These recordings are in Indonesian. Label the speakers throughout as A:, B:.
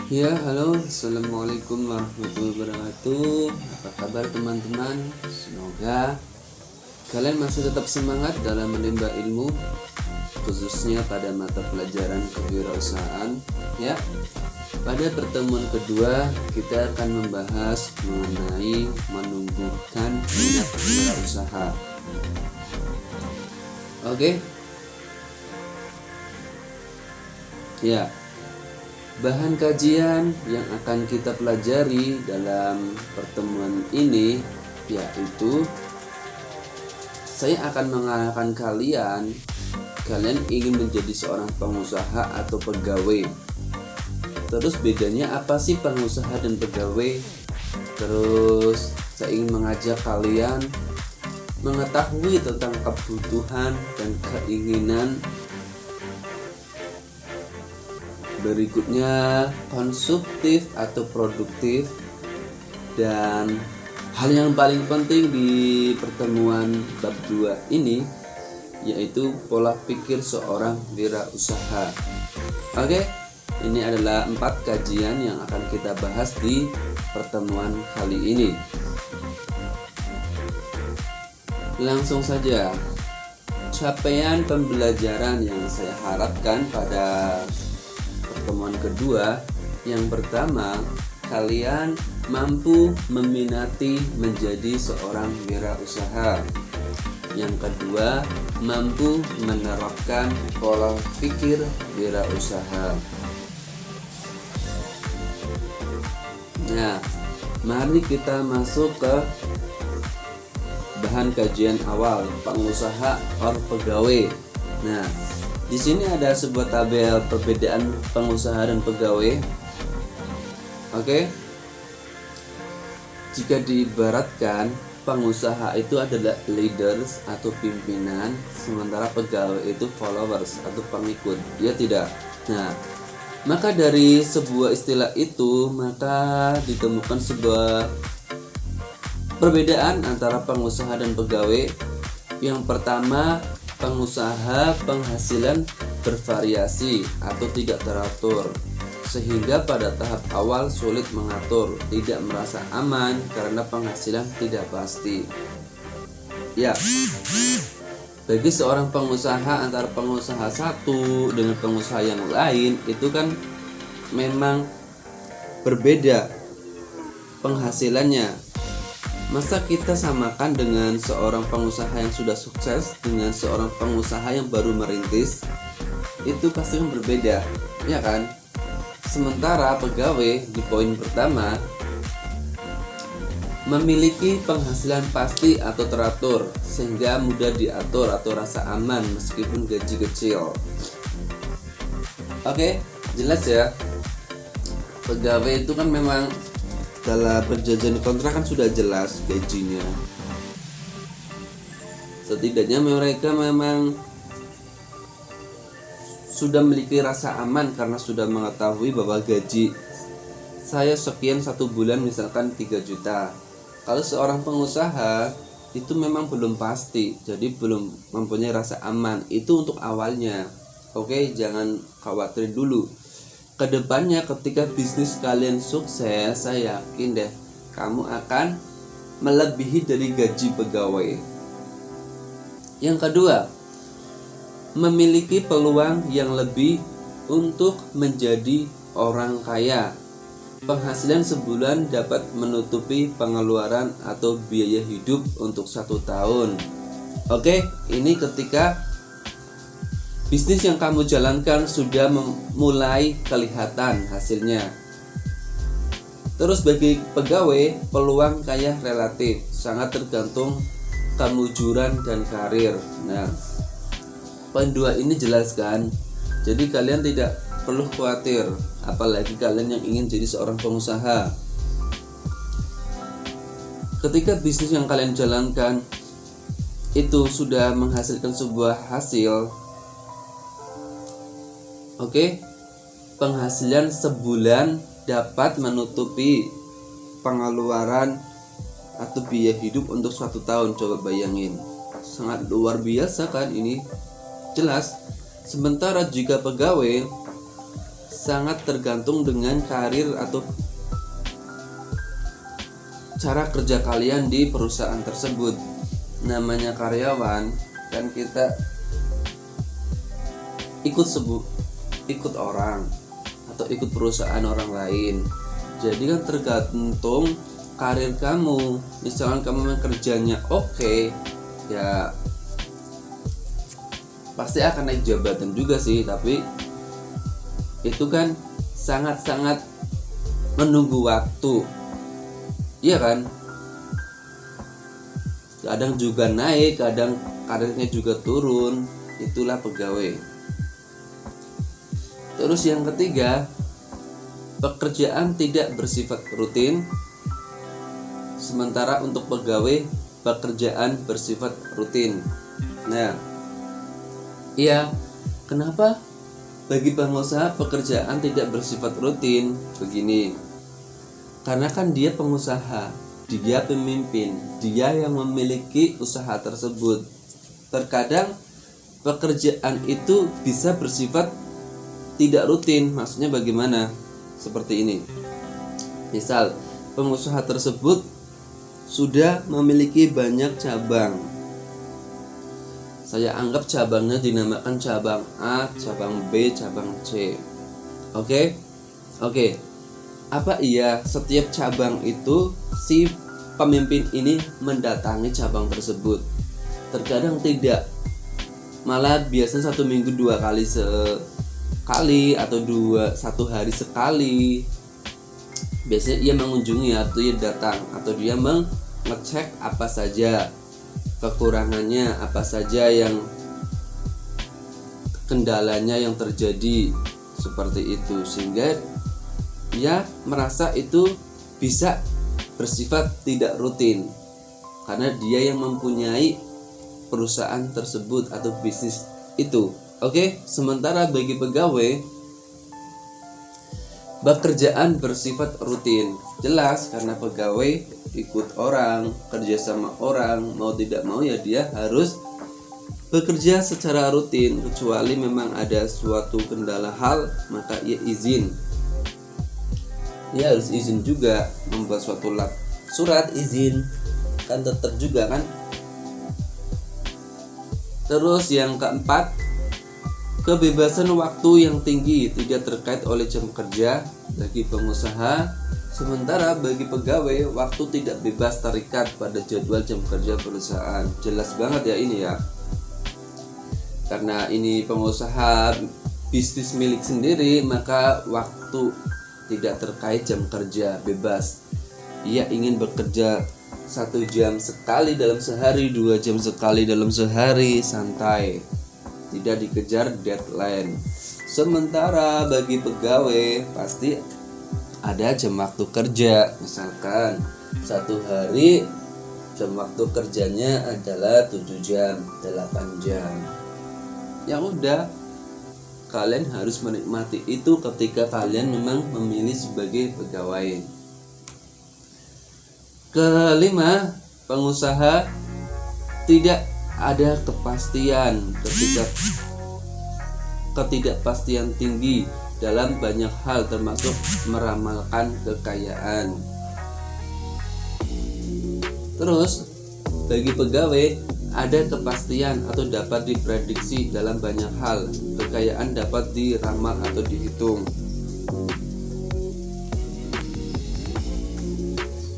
A: Ya, halo, assalamualaikum warahmatullahi wabarakatuh. Apa kabar teman-teman? Semoga kalian masih tetap semangat dalam menimba ilmu, khususnya pada mata pelajaran kewirausahaan. Ya, pada pertemuan kedua kita akan membahas mengenai menumbuhkan minat wirausaha. Oke, ya. Bahan kajian yang akan kita pelajari dalam pertemuan ini yaitu saya akan mengarahkan kalian ingin menjadi seorang pengusaha atau pegawai. Terus bedanya apa sih pengusaha dan pegawai? Terus saya ingin mengajak kalian mengetahui tentang kebutuhan dan keinginan. Berikutnya konsumtif atau produktif, dan hal yang paling penting di pertemuan bab 2 ini yaitu pola pikir seorang wirausaha. Oke, ini adalah 4 kajian yang akan kita bahas di pertemuan kali ini. Langsung saja, capaian pembelajaran yang saya harapkan pada pertemuan kedua, yang pertama, kalian mampu meminati menjadi seorang wirausaha. Yang kedua, mampu menerapkan pola pikir wirausaha. Nah, mari kita masuk ke bahan kajian awal, pengusaha or pegawai. Nah, di sini ada sebuah tabel perbedaan pengusaha dan pegawai. Oke. Jika diibaratkan, pengusaha itu adalah leaders atau pimpinan, sementara pegawai itu followers atau pengikut. Ya tidak. Nah, maka dari sebuah istilah itu maka ditemukan sebuah perbedaan antara pengusaha dan pegawai. Yang pertama, pengusaha penghasilan bervariasi atau tidak teratur, sehingga pada tahap awal sulit mengatur, tidak merasa aman karena penghasilan tidak pasti. Ya, bagi seorang pengusaha, antara pengusaha satu dengan pengusaha yang lain itu kan memang berbeda penghasilannya. Masa kita samakan dengan seorang pengusaha yang sudah sukses dengan seorang pengusaha yang baru merintis? Itu pasti kan berbeda, ya kan? Sementara pegawai di poin pertama memiliki penghasilan pasti atau teratur, sehingga mudah diatur atau rasa aman meskipun gaji kecil. Oke, jelas ya. Pegawai itu kan memang dalam perjanjian kontrak kan sudah jelas gajinya. Setidaknya mereka memang sudah memiliki rasa aman karena sudah mengetahui bahwa gaji saya sekian satu bulan, misalkan 3 juta. Kalau seorang pengusaha itu memang belum pasti, jadi belum mempunyai rasa aman. Itu untuk awalnya. Oke, jangan khawatir dulu. Kedepannya ketika bisnis kalian sukses, saya yakin deh kamu akan melebihi dari gaji pegawai. Yang kedua, memiliki peluang yang lebih untuk menjadi orang kaya. Penghasilan sebulan dapat menutupi pengeluaran atau biaya hidup untuk 1 tahun. Oke, ini ketika bisnis yang kamu jalankan sudah mulai kelihatan hasilnya. Terus bagi pegawai, peluang kaya relatif, sangat tergantung kemujuran dan karir. Nah, poin 2 ini jelaskan. Jadi kalian tidak perlu khawatir, apalagi kalian yang ingin jadi seorang pengusaha. Ketika bisnis yang kalian jalankan itu sudah menghasilkan sebuah hasil, oke, penghasilan sebulan dapat menutupi pengeluaran atau biaya hidup untuk 1 tahun. Coba bayangin, sangat luar biasa kan ini? Jelas. Sementara jika pegawai sangat tergantung dengan karir atau cara kerja kalian di perusahaan tersebut. Namanya karyawan kan kita ikut orang atau ikut perusahaan orang lain. Jadi kan tergantung karir kamu. Misalkan kamu kerjanya oke, ya pasti akan naik jabatan juga sih, tapi itu kan sangat-sangat menunggu waktu. Iya kan? Kadang juga naik, kadang karirnya juga turun. Itulah pegawai. Terus yang ketiga, pekerjaan tidak bersifat rutin. Sementara untuk pegawai, pekerjaan bersifat rutin. Nah, iya, kenapa bagi pengusaha pekerjaan tidak bersifat rutin? Begini, karena kan dia pengusaha, dia pemimpin, dia yang memiliki usaha tersebut. Terkadang pekerjaan itu bisa bersifat tidak rutin. Maksudnya bagaimana? Seperti ini. Misal, pengusaha tersebut sudah memiliki banyak cabang. Saya anggap cabangnya dinamakan cabang A, cabang B, cabang C. Oke? Apa iya setiap cabang itu si pemimpin ini mendatangi cabang tersebut? Terkadang tidak. Malah biasanya 1 minggu 2 kali sekali atau 1 hari sekali. Biasanya ia mengunjungi atau ia datang atau dia mengecek apa saja kekurangannya, apa saja yang kendalanya yang terjadi, seperti itu, sehingga ia merasa itu bisa bersifat tidak rutin karena dia yang mempunyai perusahaan tersebut atau bisnis itu. Oke, sementara bagi pegawai, pekerjaan bersifat rutin. Jelas karena pegawai ikut orang, kerja sama orang, mau tidak mau ya dia harus bekerja secara rutin. Kecuali memang ada suatu kendala hal, maka ia izin. Dia harus izin juga, membuat suatu surat izin, kan tetap juga kan. Terus yang keempat, kebebasan waktu yang tinggi, tidak terkait oleh jam kerja bagi pengusaha. Sementara bagi pegawai, waktu tidak bebas terikat pada jadwal jam kerja perusahaan. Jelas banget ya ini ya. Karena ini pengusaha bisnis milik sendiri, maka waktu tidak terkait jam kerja, bebas. Ia ingin bekerja 1 jam sekali dalam sehari, 2 jam sekali dalam sehari, santai, tidak dikejar deadline. Sementara bagi pegawai pasti ada jam waktu kerja. Misalkan 1 hari jam waktu kerjanya adalah 7 jam, 8 jam. Ya udah, kalian harus menikmati itu ketika kalian memang memilih sebagai pegawai. Kelima, pengusaha tidak ada kepastian. Ketidakpastian tinggi dalam banyak hal, termasuk meramalkan kekayaan. Terus bagi pegawai ada kepastian atau dapat diprediksi dalam banyak hal. Kekayaan dapat diramal atau dihitung.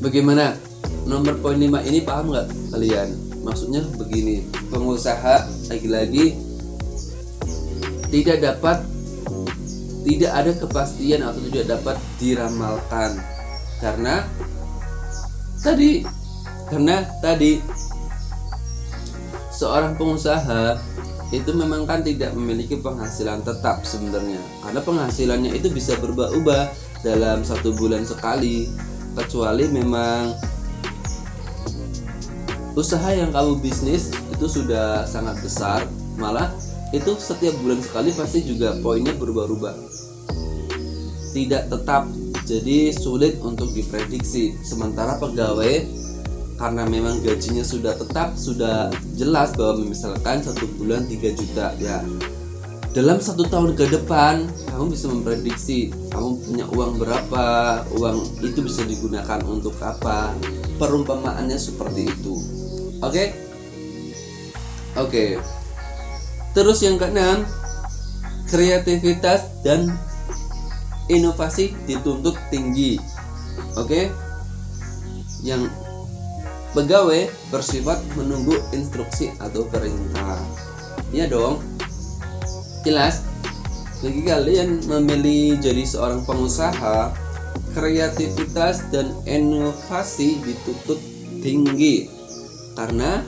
A: Bagaimana? Nomor poin 5 ini paham nggak kalian? Maksudnya begini, pengusaha lagi-lagi tidak ada kepastian atau tidak dapat diramalkan karena tadi seorang pengusaha itu memang kan tidak memiliki penghasilan tetap sebenarnya, karena penghasilannya itu bisa berubah-ubah dalam 1 bulan sekali, kecuali memang usaha yang kamu bisnis itu sudah sangat besar, malah itu setiap bulan sekali pasti juga poinnya berubah-ubah, tidak tetap, jadi sulit untuk diprediksi. Sementara pegawai karena memang gajinya sudah tetap, sudah jelas bahwa misalkan 1 bulan 3 juta ya, dalam 1 tahun ke depan kamu bisa memprediksi kamu punya uang berapa, uang itu bisa digunakan untuk apa. Perumpamaannya seperti itu. Oke. Terus yang keenam, kreativitas dan inovasi dituntut tinggi. Yang pegawai bersifat menunggu instruksi atau perintah. Iya dong. Jelas. Bagi kalian memilih jadi seorang pengusaha, kreativitas dan inovasi dituntut tinggi karena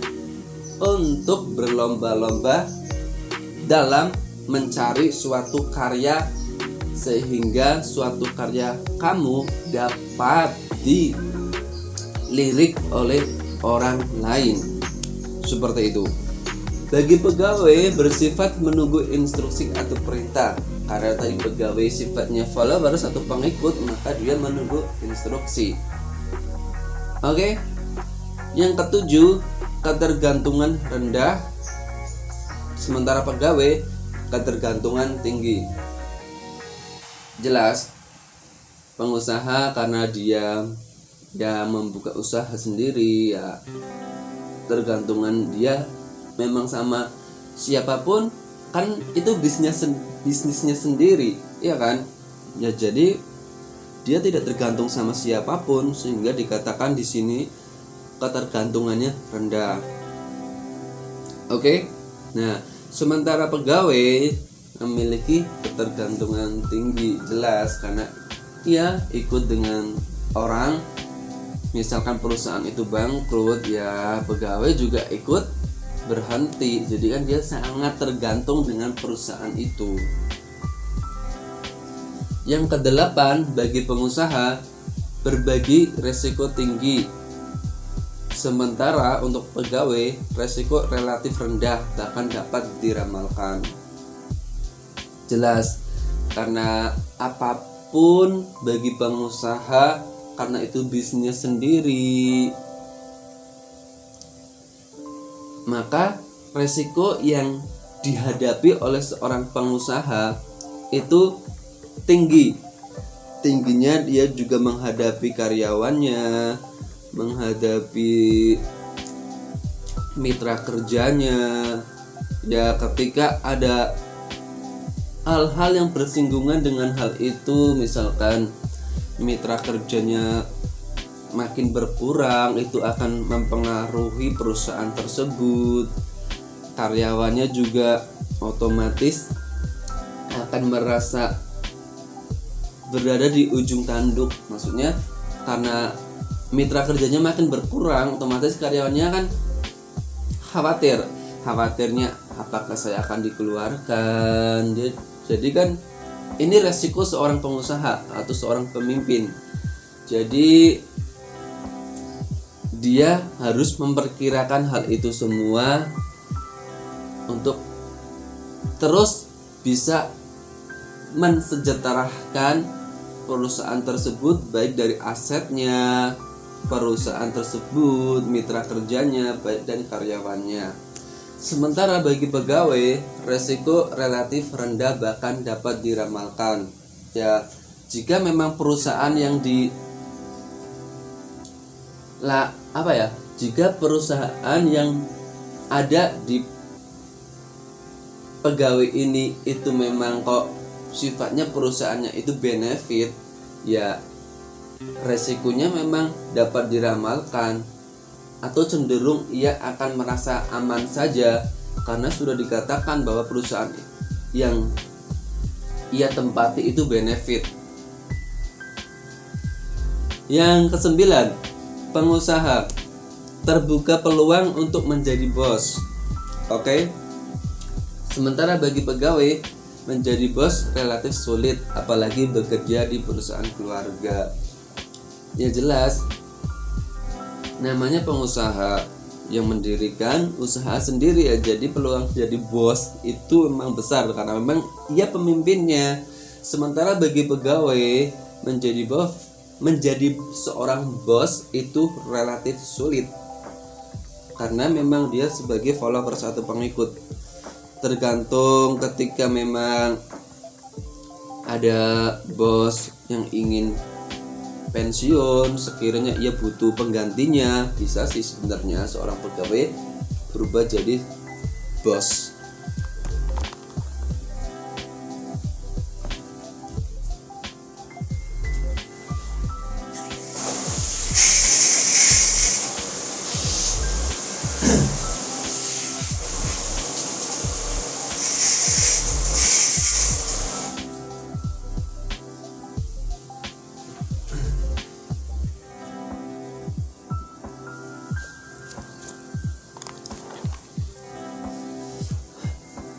A: untuk berlomba-lomba dalam mencari suatu karya sehingga suatu karya kamu dapat dilirik oleh orang lain. Seperti itu. Bagi pegawai bersifat menunggu instruksi atau perintah. Karena tadi pegawai sifatnya followers atau pengikut, maka dia menunggu instruksi. Yang ketujuh, ketergantungan rendah. Sementara pegawai ketergantungan tinggi. Jelas, pengusaha karena dia membuka usaha sendiri, ya tergantungan dia memang sama siapapun, kan itu bisnisnya sendiri, ya kan? Ya jadi dia tidak tergantung sama siapapun sehingga dikatakan di sini ketergantungannya rendah. Nah, sementara pegawai memiliki ketergantungan tinggi. Jelas karena ia ikut dengan orang. Misalkan perusahaan itu bangkrut, ya pegawai juga ikut berhenti. Jadi kan dia sangat tergantung dengan perusahaan itu. Yang kedelapan, bagi pengusaha berbagi resiko tinggi. Sementara untuk pegawai resiko relatif rendah, bahkan dapat diramalkan. Jelas karena apapun bagi pengusaha, karena itu bisnis sendiri, maka resiko yang dihadapi oleh seorang pengusaha itu tinggi. Tingginya dia juga menghadapi karyawannya, menghadapi mitra kerjanya. Ya ketika ada hal-hal yang bersinggungan dengan hal itu, misalkan mitra kerjanya makin berkurang, itu akan mempengaruhi perusahaan tersebut. Karyawannya juga otomatis akan merasa berada di ujung tanduk. Maksudnya karena mitra kerjanya makin berkurang, otomatis karyawannya kan khawatirnya apakah saya akan dikeluarkan. Jadi kan ini resiko seorang pengusaha atau seorang pemimpin. Jadi dia harus memperkirakan hal itu semua untuk terus bisa mensejahterakan perusahaan tersebut, baik dari asetnya perusahaan tersebut, mitra kerjanya, baik dan karyawannya. Sementara bagi pegawai resiko relatif rendah, bahkan dapat diramalkan. Ya, jika memang perusahaan yang jika perusahaan yang ada di pegawai ini itu memang kok sifatnya perusahaannya itu benefit, ya resikonya memang dapat diramalkan, atau cenderung ia akan merasa aman saja karena sudah dikatakan bahwa perusahaan yang ia tempati itu benefit. Yang kesembilan, pengusaha terbuka peluang untuk menjadi bos. Sementara bagi pegawai menjadi bos relatif sulit, apalagi bekerja di perusahaan keluarga. Ya jelas, namanya pengusaha yang mendirikan usaha sendiri ya, jadi peluang jadi bos itu memang besar karena memang ia pemimpinnya. Sementara bagi pegawai menjadi seorang bos itu relatif sulit karena memang dia sebagai followers atau pengikut. tergantung ketika memang ada bos yang ingin pensiun, sekiranya ia butuh penggantinya, bisa sih sebenarnya seorang pegawai berubah jadi bos.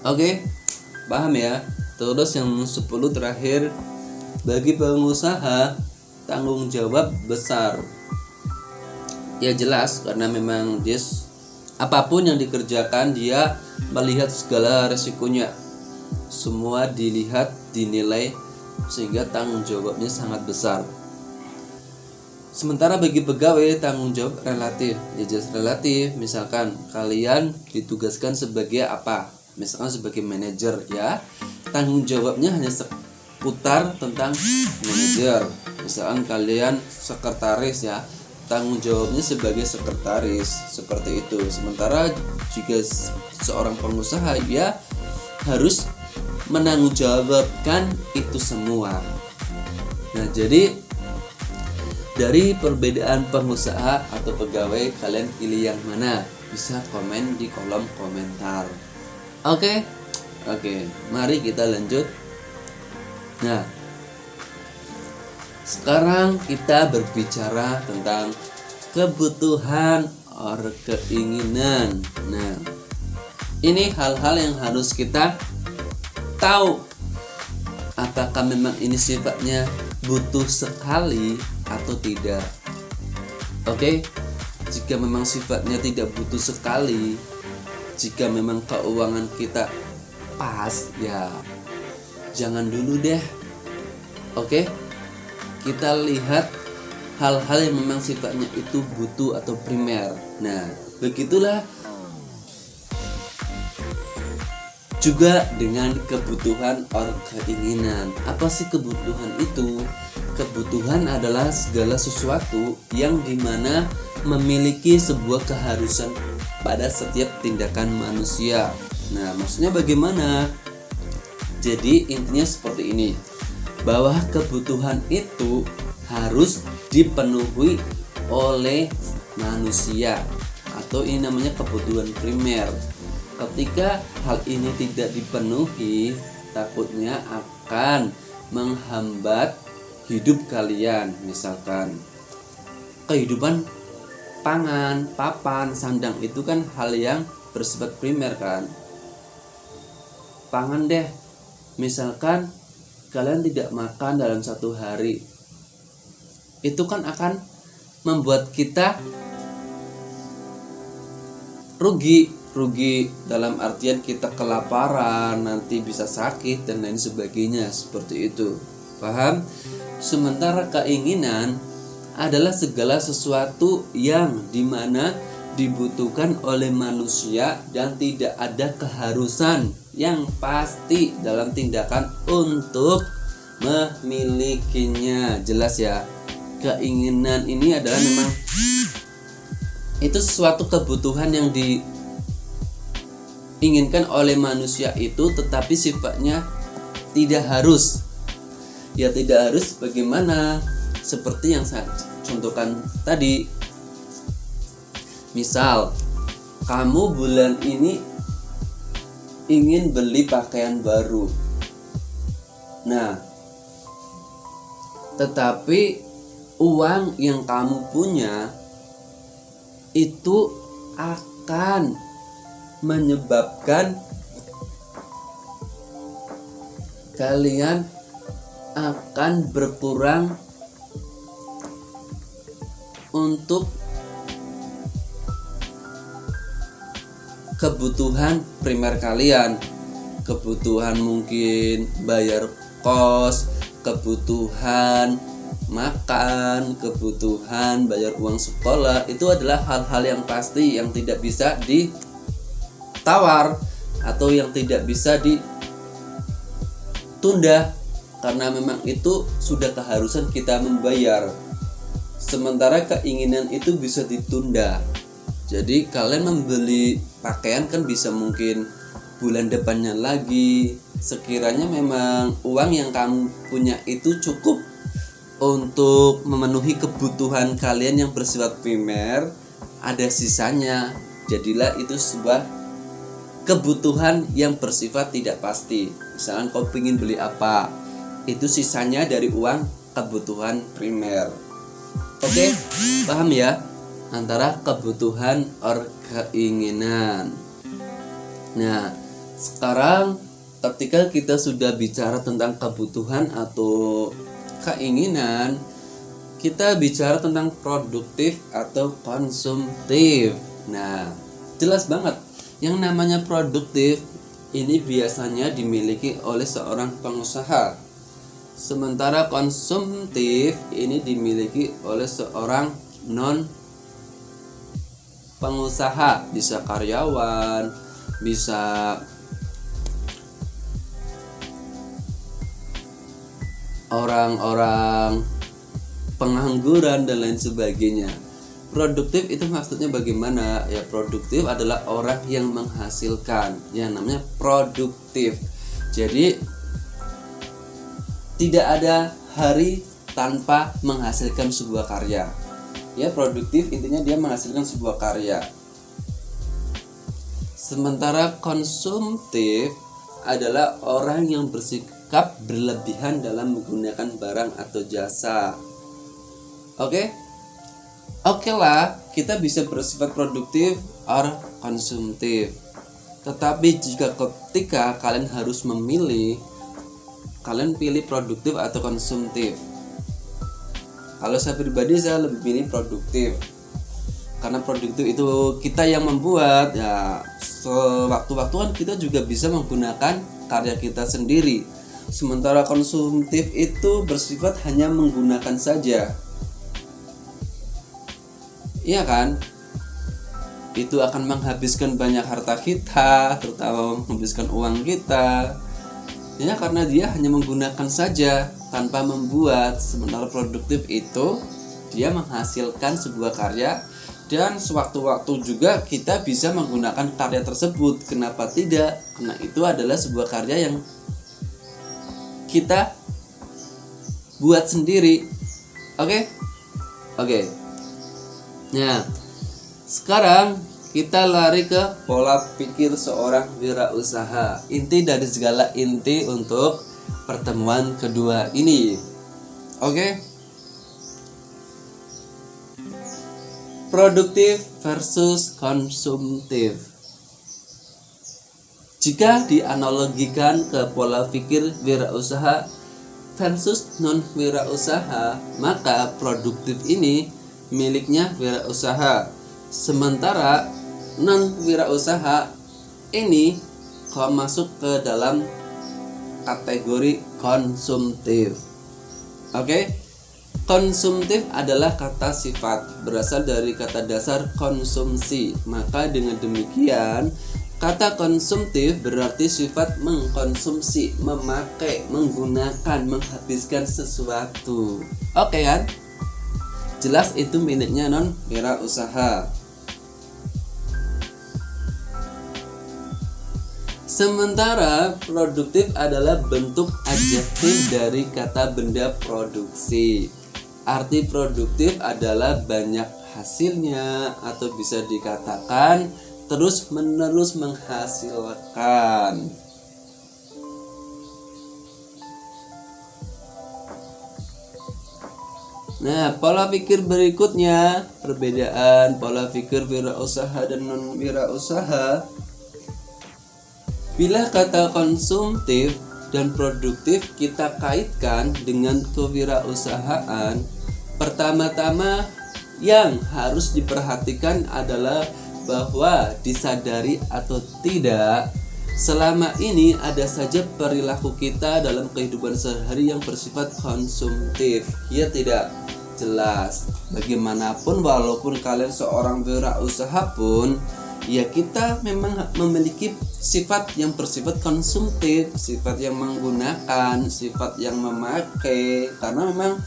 A: Oke, paham ya. Terus yang 10 terakhir, bagi pengusaha tanggung jawab besar. Ya jelas, karena memang dia apapun yang dikerjakan dia melihat segala resikonya. Semua dilihat, dinilai, sehingga tanggung jawabnya sangat besar. Sementara bagi pegawai tanggung jawab relatif. Ya jelas relatif. Misalkan kalian ditugaskan sebagai apa? Misalkan sebagai manajer, ya tanggung jawabnya hanya seputar tentang manajer. Misalkan kalian sekretaris, ya tanggung jawabnya sebagai sekretaris, seperti itu. Sementara jika seorang pengusaha, ya harus menanggungjawabkan itu semua. Nah, jadi dari perbedaan pengusaha atau pegawai, kalian pilih yang mana? Bisa komen di kolom komentar. Oke, mari kita lanjut. Nah, sekarang kita berbicara tentang kebutuhan atau keinginan. Nah, ini hal-hal yang harus kita tahu. Apakah memang ini sifatnya butuh sekali atau tidak? Oke, jika memang sifatnya tidak butuh sekali, jika memang keuangan kita pas, ya jangan dulu deh. Oke, kita lihat hal-hal yang memang sifatnya itu butuh atau primer. Nah, begitulah juga dengan kebutuhan atau keinginan. Apa sih kebutuhan itu? Kebutuhan adalah segala sesuatu yang dimana memiliki sebuah keharusan pada setiap tindakan manusia. Nah, maksudnya bagaimana? Jadi intinya seperti ini, bahwa kebutuhan itu harus dipenuhi oleh manusia, atau ini namanya kebutuhan primer. Ketika hal ini tidak dipenuhi, takutnya akan menghambat hidup kalian. Misalkan kehidupan pangan, papan, sandang itu kan hal yang bersifat primer kan. Pangan deh, misalkan kalian tidak makan dalam 1 hari, itu kan akan membuat kita rugi dalam artian kita kelaparan, nanti bisa sakit dan lain sebagainya, seperti itu. Paham? Sementara keinginan adalah segala sesuatu yang dimana dibutuhkan oleh manusia dan tidak ada keharusan yang pasti dalam tindakan untuk memilikinya. Jelas ya, keinginan ini adalah memang itu sesuatu kebutuhan yang diinginkan oleh manusia itu, tetapi sifatnya tidak harus. Ya tidak harus bagaimana? Seperti yang saya contohkan tadi. Misal kamu bulan ini ingin beli pakaian baru. Nah, tetapi uang yang kamu punya itu akan menyebabkan kalian akan berkurang untuk kebutuhan primer kalian. Kebutuhan mungkin bayar kos, kebutuhan makan, kebutuhan bayar uang sekolah, itu adalah hal-hal yang pasti yang tidak bisa ditawar. atau yang tidak bisa ditunda, karena memang itu sudah keharusan kita membayar. Sementara keinginan itu bisa ditunda. Jadi kalian membeli pakaian kan bisa mungkin bulan depannya lagi. Sekiranya memang uang yang kamu punya itu cukup untuk memenuhi kebutuhan kalian yang bersifat primer, ada sisanya, jadilah itu sebuah kebutuhan yang bersifat tidak pasti. Misalnya kau ingin beli apa, itu sisanya dari uang kebutuhan primer. Oke, paham ya? Antara kebutuhan or keinginan. Nah, sekarang ketika kita sudah bicara tentang kebutuhan atau keinginan, kita bicara tentang produktif atau konsumtif. Nah, jelas banget yang namanya produktif ini biasanya dimiliki oleh seorang pengusaha, sementara konsumtif ini dimiliki oleh seorang non pengusaha, bisa karyawan, bisa orang-orang pengangguran dan lain sebagainya. Produktif itu maksudnya bagaimana? Ya, produktif adalah orang yang menghasilkan, yang namanya produktif. Jadi tidak ada hari tanpa menghasilkan sebuah karya. Ya, produktif intinya dia menghasilkan sebuah karya. Sementara konsumtif adalah orang yang bersikap berlebihan dalam menggunakan barang atau jasa. Oke lah, kita bisa bersifat produktif or konsumtif. Tetapi jika ketika kalian harus memilih, kalian pilih produktif atau konsumtif? Kalau saya pribadi, saya lebih pilih produktif. Karena produktif itu kita yang membuat, ya sewaktu-waktu kan kita juga bisa menggunakan karya kita sendiri. Sementara konsumtif itu bersifat hanya menggunakan saja. Iya kan? Itu akan menghabiskan banyak harta kita, terutama menghabiskan uang kita. Ya, karena dia hanya menggunakan saja tanpa membuat. Sementara produktif itu dia menghasilkan sebuah karya, dan sewaktu-waktu juga kita bisa menggunakan karya tersebut. Kenapa tidak? Karena itu adalah sebuah karya yang kita buat sendiri. Oke. Nah, sekarang kita lari ke pola pikir seorang wirausaha. Inti dari segala inti untuk pertemuan kedua ini. Produktif versus konsumtif. Jika dianalogikan ke pola pikir wirausaha versus non wirausaha, maka produktif ini miliknya wirausaha, sementara non wirausaha ini masuk ke dalam kategori konsumtif. Konsumtif adalah kata sifat, berasal dari kata dasar konsumsi. Maka dengan demikian, kata konsumtif berarti sifat mengkonsumsi, memakai, menggunakan, menghabiskan sesuatu. Kan? Jelas itu miliknya non wirausaha. Sementara produktif adalah bentuk adjektif dari kata benda produksi. Arti produktif adalah banyak hasilnya, atau bisa dikatakan terus-menerus menghasilkan. Nah, pola pikir berikutnya, perbedaan pola pikir wirausaha dan non wirausaha. Bila kata konsumtif dan produktif kita kaitkan dengan kewirausahaan, pertama-tama yang harus diperhatikan adalah bahwa disadari atau tidak, selama ini ada saja perilaku kita dalam kehidupan sehari yang bersifat konsumtif. Ya tidak? Jelas. Bagaimanapun, walaupun kalian seorang wirausaha pun, ya kita memang memiliki sifat yang bersifat konsumtif, sifat yang menggunakan, sifat yang memakai, karena memang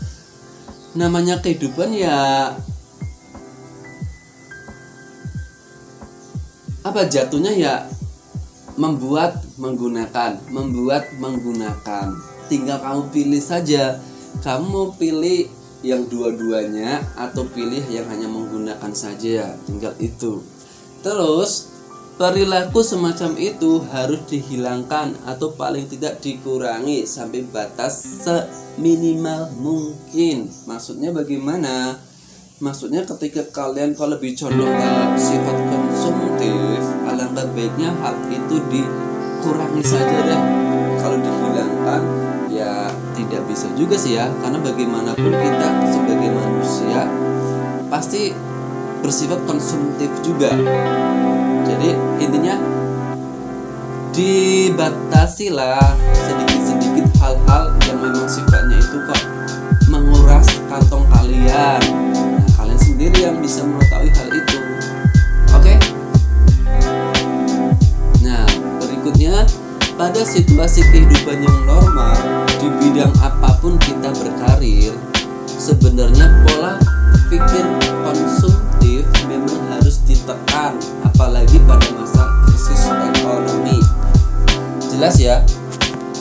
A: namanya kehidupan ya apa jatuhnya ya membuat menggunakan. Tinggal kamu pilih saja, kamu mau pilih yang dua-duanya atau pilih yang hanya menggunakan saja, tinggal itu. Terus perilaku semacam itu harus dihilangkan atau paling tidak dikurangi sampai batas seminimal mungkin. Maksudnya bagaimana? Maksudnya ketika kalian kalau lebih condong ke sifat konsumtif, alangkah baiknya hal itu dikurangi saja deh. Kalau dihilangkan ya tidak bisa juga sih ya, karena bagaimanapun kita sebagai manusia pasti bersifat konsumtif juga. Jadi intinya dibatasilah sedikit-sedikit hal-hal yang memang sifatnya itu kok menguras kantong kalian. Nah, kalian sendiri yang bisa mengetahui hal itu. Oke? Nah, berikutnya, pada situasi kehidupan yang normal, di bidang apapun kita berkarir, sebenarnya pola pikir konsumtif memang harus ditekan, apalagi pada masa krisis ekonomi. Jelas ya?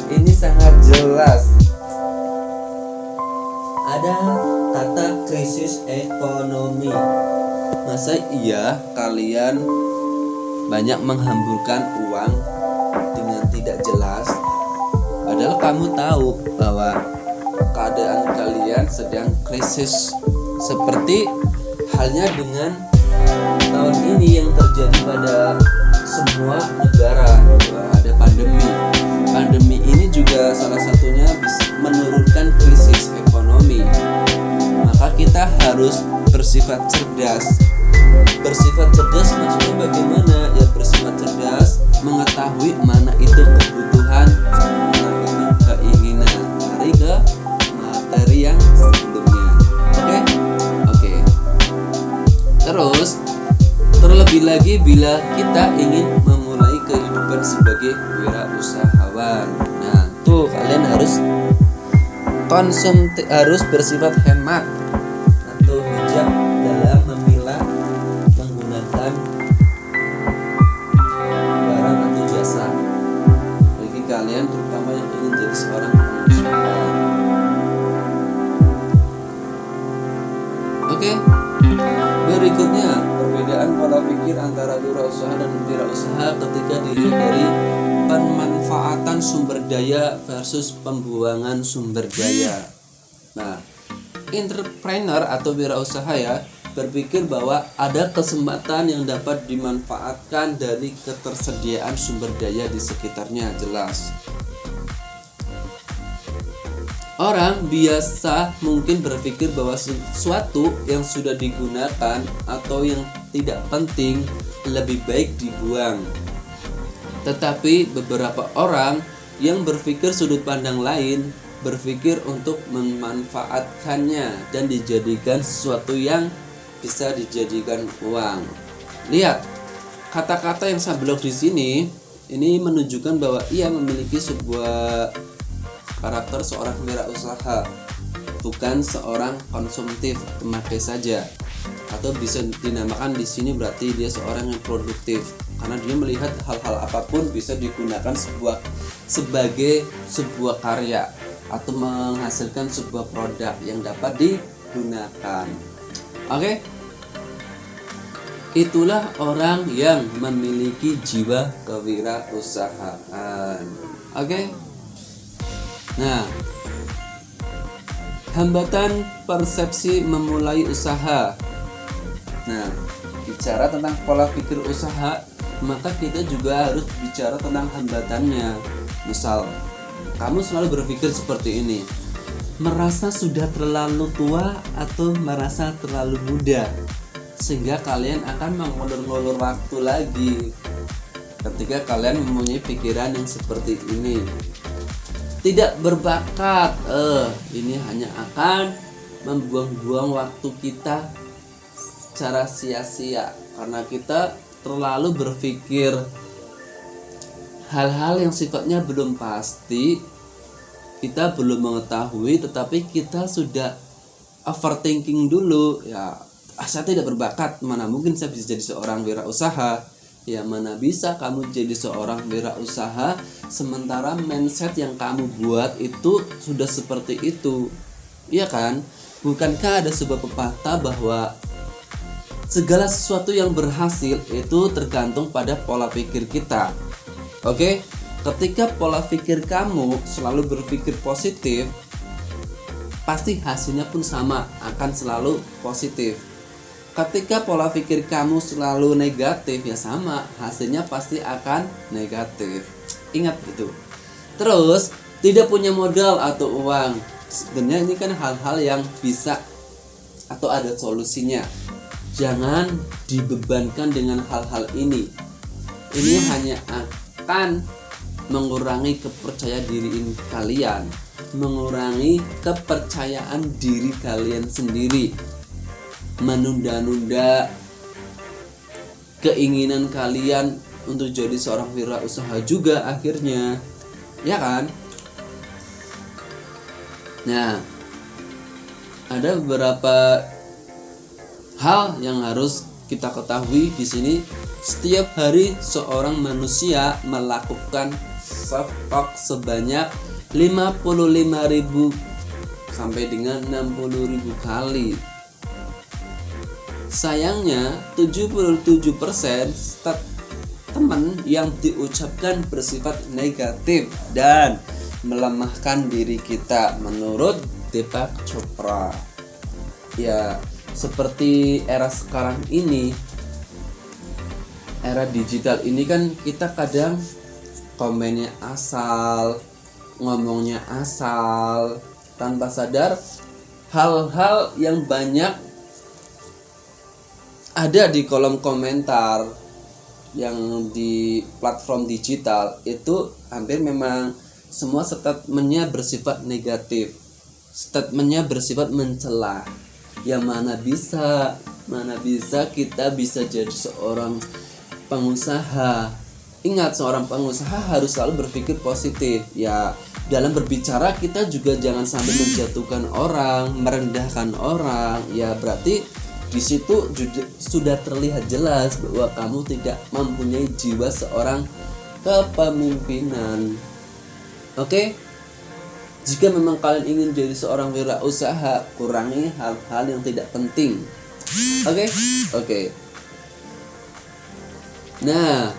A: Ini sangat jelas. Ada kata krisis ekonomi. Masa iya kalian banyak menghamburkan uang dengan tidak jelas, padahal kamu tahu bahwa keadaan kalian sedang krisis, seperti halnya dengan tahun ini yang terjadi pada semua negara. Ada pandemi ini juga salah satunya bisa menurunkan krisis ekonomi. Maka kita harus bersifat cerdas maksudnya bagaimana? Ya bersifat cerdas, mengetahui mana itu kebutuhan, mana itu keinginan, dari ke materi yang sebelumnya. Oke. Terus terlebih lagi bila kita ingin memulai kehidupan sebagai wirausahawan. Nah, tuh kalian harus bersifat hemat atau bijak dalam memilah menggunakan barang atau jasa. Bagi kalian terutama yang ingin jadi seorang pengusaha. Oke. Berikutnya, perbedaan pola pikir antara wirausaha dan wirausaha ketika dilihat dari pemanfaatan sumber daya versus pembuangan sumber daya. Nah, entrepreneur atau wirausaha ya berpikir bahwa ada kesempatan yang dapat dimanfaatkan dari ketersediaan sumber daya di sekitarnya, jelas. Orang biasa mungkin berpikir bahwa sesuatu yang sudah digunakan atau yang tidak penting lebih baik dibuang. Tetapi beberapa orang yang berpikir sudut pandang lain berpikir untuk memanfaatkannya dan dijadikan sesuatu yang bisa dijadikan uang. Lihat, kata-kata yang saya blok di sini ini menunjukkan bahwa ia memiliki sebuah karakter seorang wirausaha, bukan seorang konsumtif pemakai saja, atau bisa dinamakan di sini berarti dia seorang yang produktif, karena dia melihat hal-hal apapun bisa digunakan sebagai sebuah karya atau menghasilkan sebuah produk yang dapat digunakan. Oke? Itulah orang yang memiliki jiwa kewirausahaan. Oke? Nah, hambatan persepsi memulai usaha. Nah, bicara tentang pola pikir usaha, maka kita juga harus bicara tentang hambatannya. Misal, kamu selalu berpikir seperti ini, merasa sudah terlalu tua atau merasa terlalu muda, sehingga kalian akan mengulur-ngulur waktu lagi ketika kalian mempunyai pikiran yang seperti ini. Tidak berbakat, ini hanya akan membuang-buang waktu kita secara sia-sia, karena kita terlalu berpikir hal-hal yang sifatnya belum pasti, kita belum mengetahui, tetapi kita sudah overthinking dulu. Ya, saya tidak berbakat, mana mungkin saya bisa jadi seorang wirausaha. Ya, mana bisa kamu jadi seorang wirausaha sementara mindset yang kamu buat itu sudah seperti itu. Iya kan? Bukankah ada sebuah pepatah bahwa segala sesuatu yang berhasil itu tergantung pada pola pikir kita. Oke? Ketika pola pikir kamu selalu berpikir positif, pasti hasilnya pun sama, akan selalu positif. Ketika pola pikir kamu selalu negatif, ya sama, hasilnya pasti akan negatif. Ingat itu. Terus, tidak punya modal atau uang. Sebenarnya ini kan hal-hal yang bisa atau ada solusinya. Jangan dibebankan dengan hal-hal ini. Ini hanya akan mengurangi kepercayaan diri kalian, mengurangi kepercayaan diri kalian sendiri, menunda-nunda keinginan kalian untuk jadi seorang wirausaha juga akhirnya, ya kan? Nah, ada beberapa hal yang harus kita ketahui di sini. Setiap hari seorang manusia melakukan self talk sebanyak 55.000 sampai dengan 60.000 kali. Sayangnya 77% teman yang diucapkan bersifat negatif dan melemahkan diri kita menurut Deepak Chopra. Ya, seperti era sekarang ini, era digital ini kan kita kadang komennya asal, ngomongnya asal, tanpa sadar hal-hal yang banyak ada di kolom komentar yang di platform digital itu hampir memang semua statementnya bersifat negatif, statementnya bersifat mencela. Yang mana bisa kita bisa jadi seorang pengusaha. Ingat, seorang pengusaha harus selalu berpikir positif. Ya, dalam berbicara kita juga jangan sampai menjatuhkan orang, merendahkan orang. Ya, berarti di situ sudah terlihat jelas bahwa kamu tidak mempunyai jiwa seorang kepemimpinan. Oke? Jika memang kalian ingin jadi seorang wirausaha, kurangi hal-hal yang tidak penting. Oke. Nah,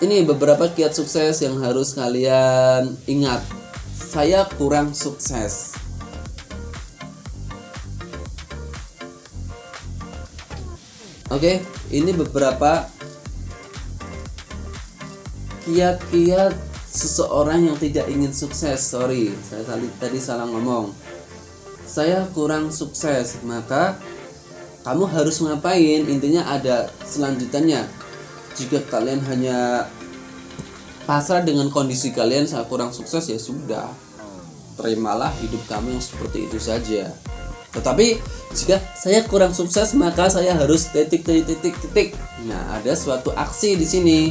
A: ini beberapa kiat sukses yang harus kalian ingat. Saya kurang sukses. Oke, ini beberapa kiat-kiat seseorang yang tidak ingin sukses. Sorry, saya tadi salah ngomong. Saya kurang sukses, maka kamu harus ngapain? Intinya ada selanjutannya. Jika kalian hanya pasrah dengan kondisi kalian, saya kurang sukses, ya sudah, terimalah hidup kamu yang seperti itu saja. Tetapi jika saya kurang sukses, maka saya harus titik. Nah, ada suatu aksi di sini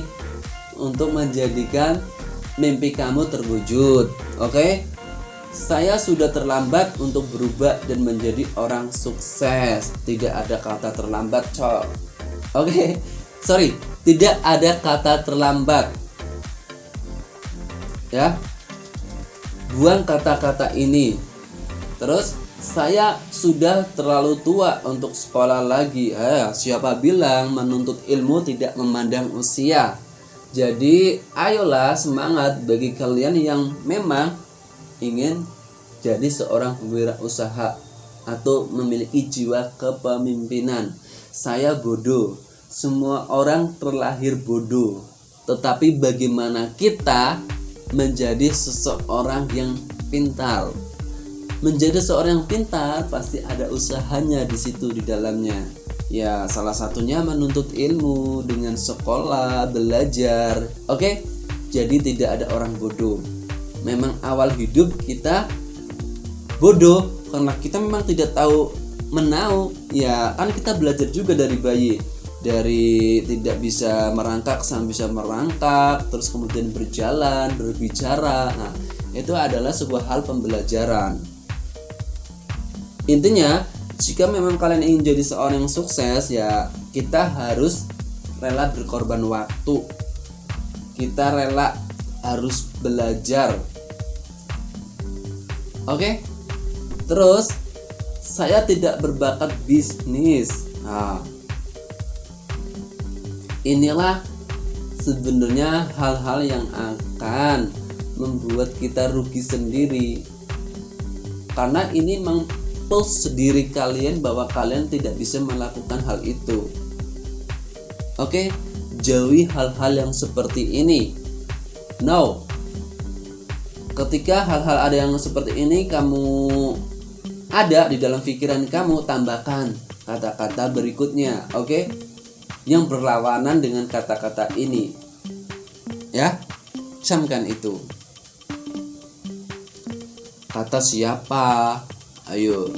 A: untuk menjadikan mimpi kamu terwujud. Oke? Saya sudah terlambat untuk berubah dan menjadi orang sukses. Tidak ada kata terlambat, cok. Oke? Sorry, tidak ada kata terlambat. Ya. Buang kata-kata ini. Terus, saya sudah terlalu tua untuk sekolah lagi. Siapa bilang menuntut ilmu tidak memandang usia? Jadi ayolah semangat bagi kalian yang memang ingin jadi seorang wirausaha atau memiliki jiwa kepemimpinan. Saya bodoh, semua orang terlahir bodoh. Tetapi bagaimana kita menjadi seseorang yang pintar? Menjadi seorang yang pintar pasti ada usahanya di situ di dalamnya. Ya, salah satunya menuntut ilmu dengan sekolah, belajar. Oke? Jadi tidak ada orang bodoh. Memang awal hidup kita bodoh karena kita memang tidak tahu menau. Ya, kan kita belajar juga dari bayi. dari tidak bisa merangkak sampai bisa merangkak, terus kemudian berjalan, berbicara. Nah, itu adalah sebuah hal pembelajaran. Intinya, jika memang kalian ingin jadi seorang yang sukses, ya kita harus rela berkorban waktu. Kita rela harus belajar. Oke? Terus, saya tidak berbakat bisnis. Nah, inilah sebenarnya hal-hal yang akan membuat kita rugi sendiri, karena ini meng-push diri kalian bahwa kalian tidak bisa melakukan hal itu. Oke, jauhi hal-hal yang seperti ini. No, ketika hal-hal ada yang seperti ini kamu ada di dalam pikiran kamu, tambahkan kata-kata berikutnya, oke? Yang berlawanan dengan kata-kata ini, ya, camkan itu. Kata siapa? Ayo,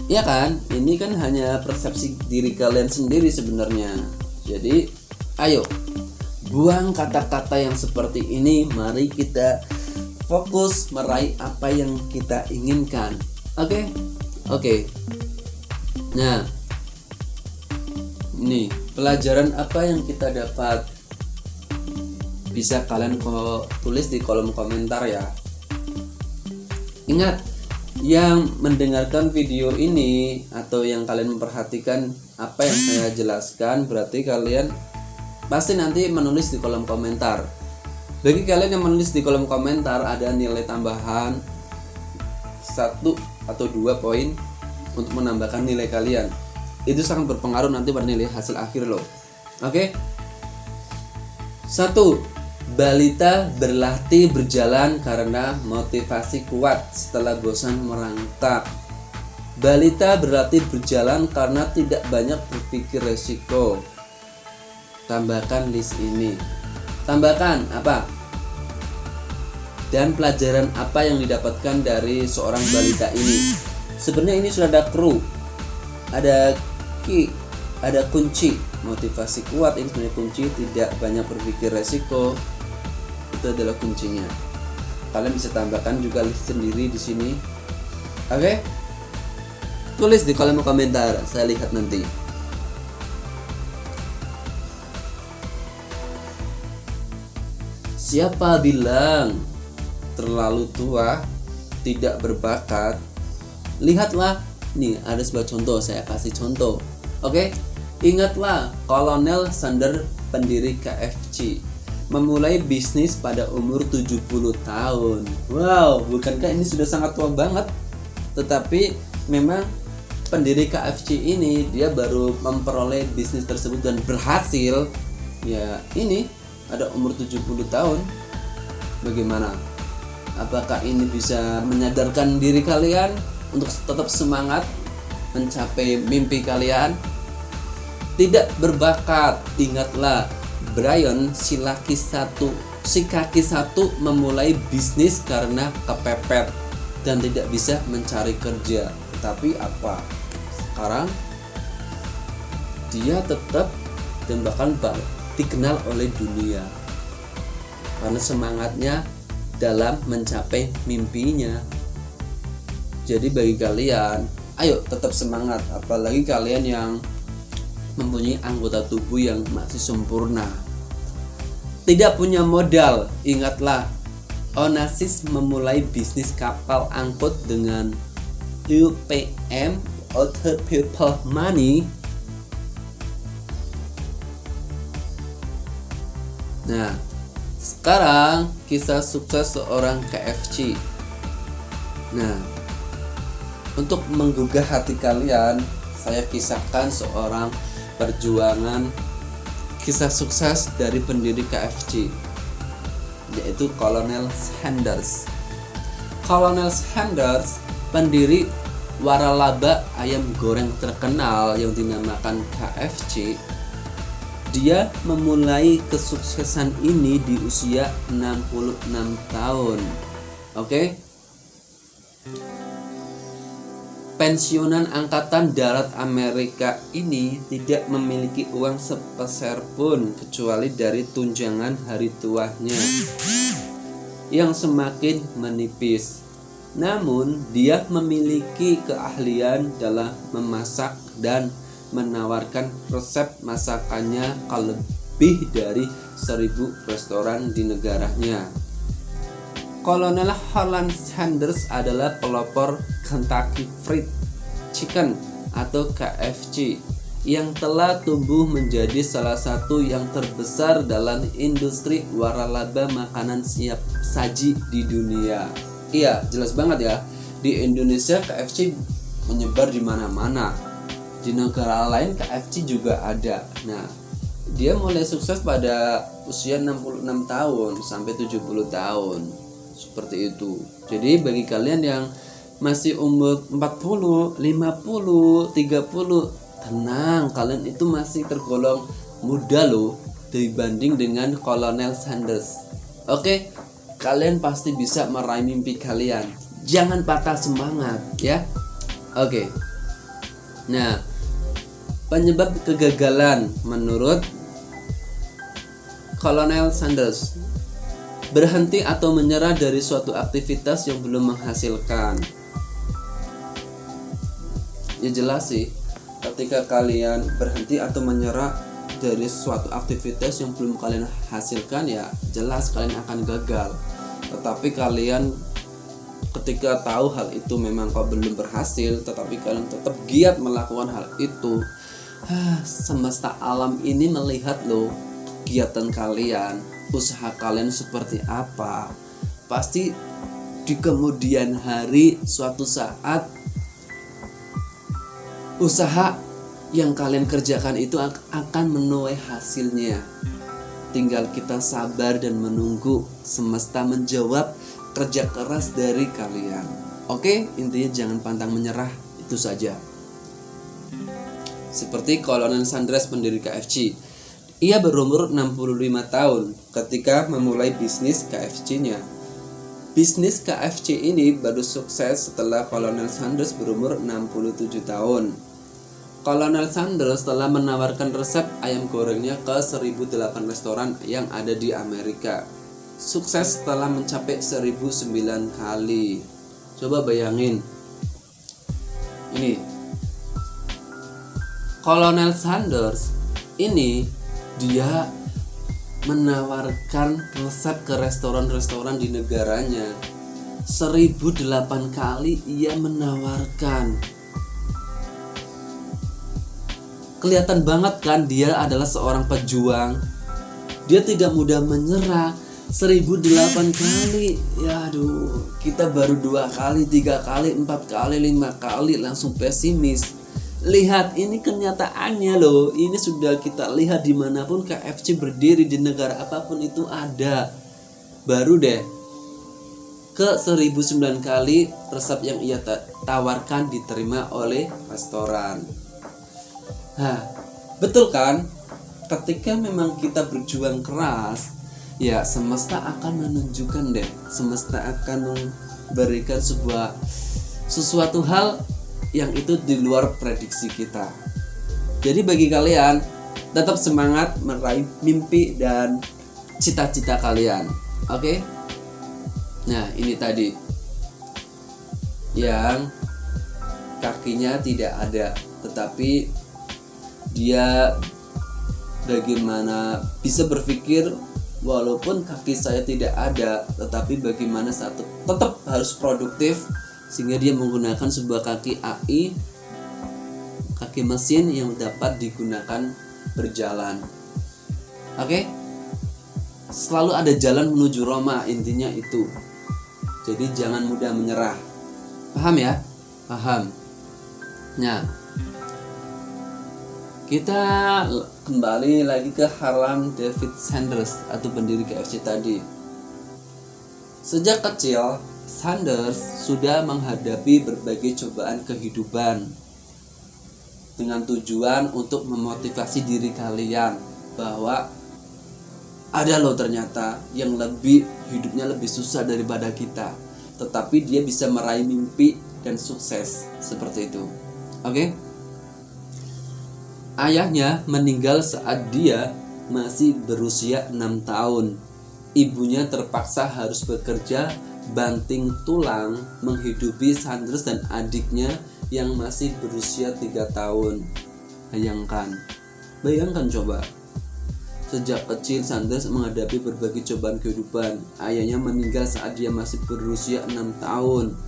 A: ya kan? Ini kan hanya persepsi diri kalian sendiri sebenarnya. Jadi, ayo, buang kata-kata yang seperti ini. Mari kita fokus meraih apa yang kita inginkan. Oke? Nah, ini pelajaran apa yang kita dapat, bisa kalian tulis di kolom komentar ya. Ingat, yang mendengarkan video ini atau yang kalian memperhatikan apa yang saya jelaskan, berarti kalian pasti nanti menulis di kolom komentar. Bagi kalian yang menulis di kolom komentar, ada nilai tambahan 1 atau 2 poin untuk menambahkan nilai kalian. Itu sangat berpengaruh nanti pada nilai hasil akhir loh. Oke? 1. Balita berlatih berjalan karena motivasi kuat setelah bosan merangkak. Balita berlatih berjalan karena tidak banyak berpikir resiko. Tambahkan list ini. Tambahkan apa? Dan pelajaran apa yang didapatkan dari seorang balita ini. Sebenarnya ini sudah ada clue, ada key, ada kunci. Motivasi kuat ini sebenarnya kunci, tidak banyak berpikir resiko. Itu adalah kuncinya. Kalian bisa tambahkan juga list sendiri di sini. Oke? Tulis di kolom komentar, saya lihat nanti. Siapa bilang terlalu tua, tidak berbakat? Lihatlah, nih ada sebuah contoh, saya kasih contoh. Oke? Ingatlah Kolonel Sanders, pendiri KFC, memulai bisnis pada umur 70 tahun. Wow, bukankah ini sudah sangat tua banget? Tetapi memang pendiri KFC ini dia baru memperoleh bisnis tersebut dan berhasil. Ya, ini ada umur 70 tahun. Bagaimana? Apakah ini bisa menyadarkan diri kalian untuk tetap semangat mencapai mimpi kalian? Tidak berbakat. Ingatlah, Brian si kaki satu memulai bisnis karena kepepet dan tidak bisa mencari kerja. Tetapi apa? Sekarang dia tetap dan bahkan dikenal oleh dunia karena semangatnya dalam mencapai mimpinya. Jadi bagi kalian, ayo tetap semangat, apalagi kalian yang mempunyai anggota tubuh yang masih sempurna. Tidak punya modal, ingatlah Onassis memulai bisnis kapal angkut dengan UPM, Other People Money. Nah, sekarang kisah sukses seorang KFC. Nah, untuk menggugah hati kalian, saya kisahkan seorang perjuangan kisah sukses dari pendiri KFC, yaitu Kolonel Sanders. Kolonel Sanders, pendiri waralaba ayam goreng terkenal yang dinamakan KFC. Dia memulai kesuksesan ini di usia 66 tahun. Oke? pensiunan Angkatan Darat Amerika ini tidak memiliki uang sepeser pun kecuali dari tunjangan hari tuanya yang semakin menipis. Namun, dia memiliki keahlian dalam memasak dan menawarkan resep masakannya ke lebih dari 1.000 restoran di negaranya. Kolonel Harlan Sanders adalah pelopor Kentucky Fried Chicken atau KFC yang telah tumbuh menjadi salah satu yang terbesar dalam industri waralaba makanan siap saji di dunia. Iya, jelas banget ya. Di Indonesia KFC menyebar di mana-mana. Di negara lain KFC juga ada. Nah, dia mulai sukses pada usia 66 tahun sampai 70 tahun. Seperti itu. Jadi bagi kalian yang masih umur 40, 50, 30, tenang, kalian itu masih tergolong muda loh dibanding dengan Kolonel Sanders. Oke, kalian pasti bisa meraih mimpi kalian. Jangan patah semangat ya. Oke. Nah, penyebab kegagalan menurut Kolonel Sanders: berhenti atau menyerah dari suatu aktivitas yang belum menghasilkan. Ya jelas sih, ketika kalian berhenti atau menyerah dari suatu aktivitas yang belum kalian hasilkan, ya jelas kalian akan gagal. Tetapi kalian ketika tahu hal itu memang kau belum berhasil, tetapi kalian tetap giat melakukan hal itu, semesta alam ini melihat loh kegiatan kalian, usaha kalian seperti apa. Pasti di kemudian hari suatu saat usaha yang kalian kerjakan itu akan menuai hasilnya. Tinggal kita sabar dan menunggu semesta menjawab kerja keras dari kalian. Oke, intinya jangan pantang menyerah, itu saja. Seperti Kolonel Sanders, pendiri KFC. Ia berumur 65 tahun ketika memulai bisnis KFC-nya. Bisnis KFC ini baru sukses setelah Kolonel Sanders berumur 67 tahun. Kolonel Sanders telah menawarkan resep ayam gorengnya ke 1.008 restoran yang ada di Amerika. Sukses setelah mencapai 1.009 kali. Coba bayangin. Ini Kolonel Sanders ini dia menawarkan resep ke restoran-restoran di negaranya. 1.008 kali ia menawarkan. Kelihatan banget kan dia adalah seorang pejuang. Dia tidak mudah menyerah. 1.008 kali. Ya aduh, kita baru 2 kali, 3 kali, 4 kali, 5 kali langsung pesimis. Lihat, ini kenyataannya loh. Ini sudah kita lihat dimanapun KFC berdiri, di negara apapun itu ada. Baru deh ke 1.009 kali resep yang ia tawarkan diterima oleh restoran. Nah, betul kan? Ketika memang kita berjuang keras, ya semesta akan menunjukkan deh. Semesta akan memberikan sesuatu hal yang itu di luar prediksi kita. Jadi bagi kalian, tetap semangat meraih mimpi dan cita-cita kalian. Oke? Nah, ini tadi yang kakinya tidak ada, tetapi dia bagaimana bisa berpikir, walaupun kaki saya tidak ada, tetapi bagaimana saya tetap harus produktif, sehingga dia menggunakan sebuah kaki AI, kaki mesin yang dapat digunakan berjalan. Oke? Selalu ada jalan menuju Roma, intinya itu. Jadi jangan mudah menyerah. Paham ya? Paham. Nah, kita kembali lagi ke Harlan David Sanders atau pendiri KFC tadi. Sejak kecil, Sanders sudah menghadapi berbagai cobaan kehidupan dengan tujuan untuk memotivasi diri kalian bahwa ada loh ternyata yang hidupnya lebih susah daripada kita. tetapi dia bisa meraih mimpi dan sukses seperti itu. Oke? Ayahnya meninggal saat dia masih berusia 6 tahun. Ibunya terpaksa harus bekerja banting tulang menghidupi Sanders dan adiknya yang masih berusia 3 tahun. Bayangkan coba. Sejak kecil Sanders menghadapi berbagai cobaan kehidupan. Ayahnya meninggal saat dia masih berusia 6 tahun.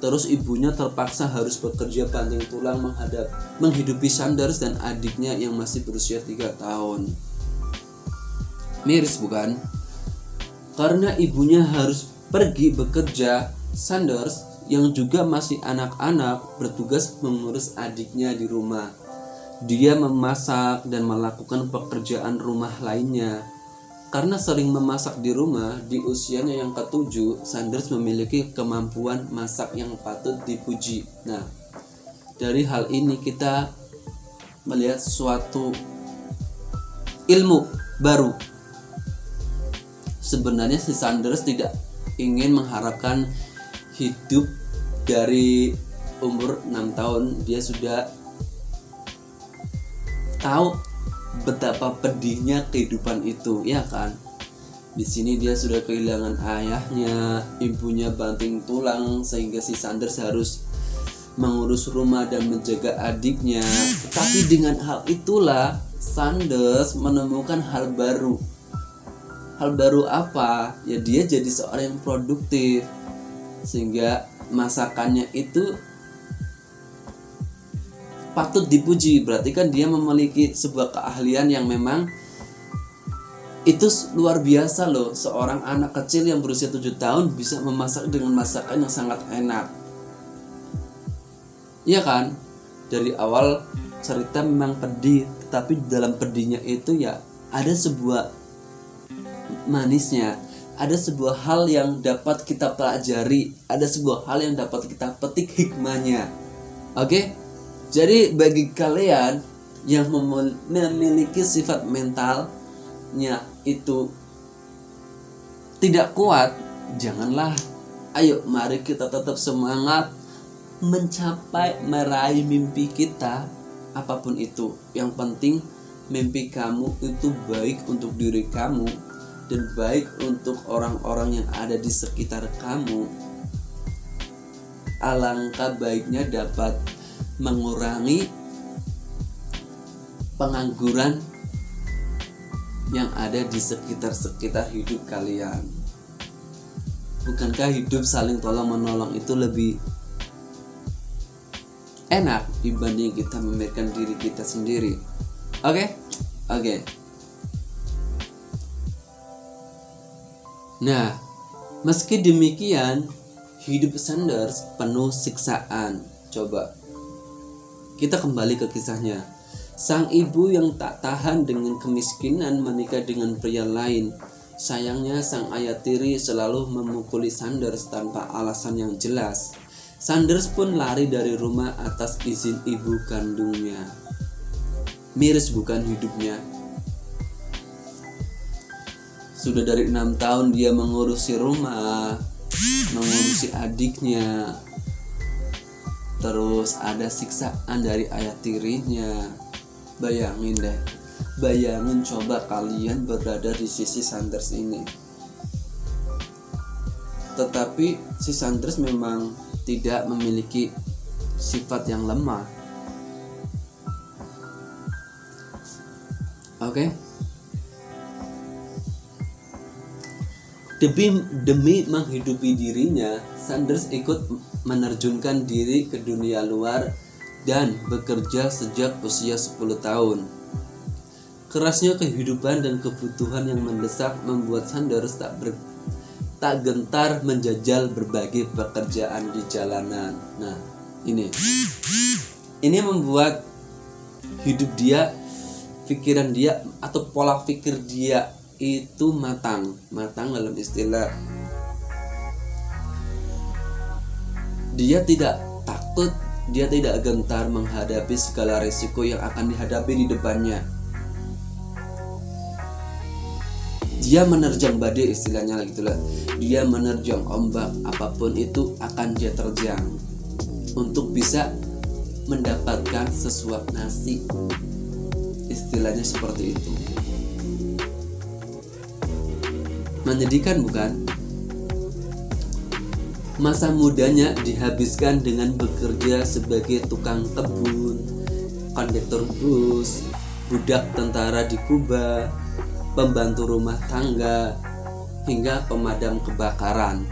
A: Terus ibunya terpaksa harus bekerja banting tulang menghidupi Sanders dan adiknya yang masih berusia 3 tahun. Miris bukan? Karena ibunya harus pergi bekerja, Sanders yang juga masih anak-anak bertugas mengurus adiknya di rumah. Dia memasak dan melakukan pekerjaan rumah lainnya. Karena sering memasak di rumah, di usianya yang ke-7, Sanders memiliki kemampuan masak yang patut dipuji. Nah, dari hal ini kita melihat suatu ilmu baru. Sebenarnya si Sanders tidak ingin mengharapkan hidup dari umur 6 tahun. Dia sudah tahu betapa pedihnya kehidupan itu, ya kan? Di sini dia sudah kehilangan ayahnya, ibunya banting tulang sehingga si Sanders harus mengurus rumah dan menjaga adiknya. Tetapi dengan hal itulah Sanders menemukan hal baru. Hal baru apa? Ya dia jadi seorang yang produktif sehingga masakannya itu patut dipuji. Berarti kan dia memiliki sebuah keahlian yang memang itu luar biasa loh. Seorang anak kecil yang berusia 7 tahun bisa memasak dengan masakan yang sangat enak. Iya kan? Dari awal cerita memang pedih, tapi dalam pedihnya itu ya ada sebuah manisnya, ada sebuah hal yang dapat kita pelajari, ada sebuah hal yang dapat kita petik hikmahnya. Oke? Jadi bagi kalian yang memiliki sifat mentalnya itu tidak kuat, janganlah. Ayo mari kita tetap semangat meraih mimpi kita, apapun itu. Yang penting mimpi kamu itu baik untuk diri kamu dan baik untuk orang-orang yang ada di sekitar kamu. Alangkah baiknya dapat mengurangi pengangguran yang ada di sekitar hidup kalian. Bukankah hidup saling tolong menolong itu lebih enak dibanding kita memikirkan diri kita sendiri? Oke. Nah, meski demikian, hidup Sanders penuh siksaan. Coba kita kembali ke kisahnya. Sang ibu yang tak tahan dengan kemiskinan menikah dengan pria lain. Sayangnya sang ayah tiri selalu memukuli Sanders tanpa alasan yang jelas. Sanders pun lari dari rumah atas izin ibu kandungnya. Miris bukan hidupnya? Sudah dari 6 tahun dia mengurusi rumah, mengurusi adiknya. Terus ada siksaan dari ayah tirinya. Bayangin deh. Bayangin coba kalian berada di sisi Sanders ini. Tetapi si Sanders memang tidak memiliki sifat yang lemah. Oke? Demi menghidupi dirinya, Sanders ikut menerjunkan diri ke dunia luar dan bekerja sejak usia 10 tahun. Kerasnya kehidupan dan kebutuhan yang mendesak membuat Sanders tak gentar menjajal berbagai pekerjaan di jalanan. Nah, ini membuat hidup dia, pikiran dia atau pola pikir dia itu matang dalam istilah dia tidak takut, dia tidak gentar menghadapi segala risiko yang akan dihadapi di depannya. dia menerjang badai, istilahnya lah gitulah. Dia menerjang ombak, apapun itu akan dia terjang untuk bisa mendapatkan sesuap nasi, istilahnya seperti itu. Menyedihkan bukan? Masa mudanya dihabiskan dengan bekerja sebagai tukang kebun, kondektur bus, budak tentara di Kuba, pembantu rumah tangga, hingga pemadam kebakaran.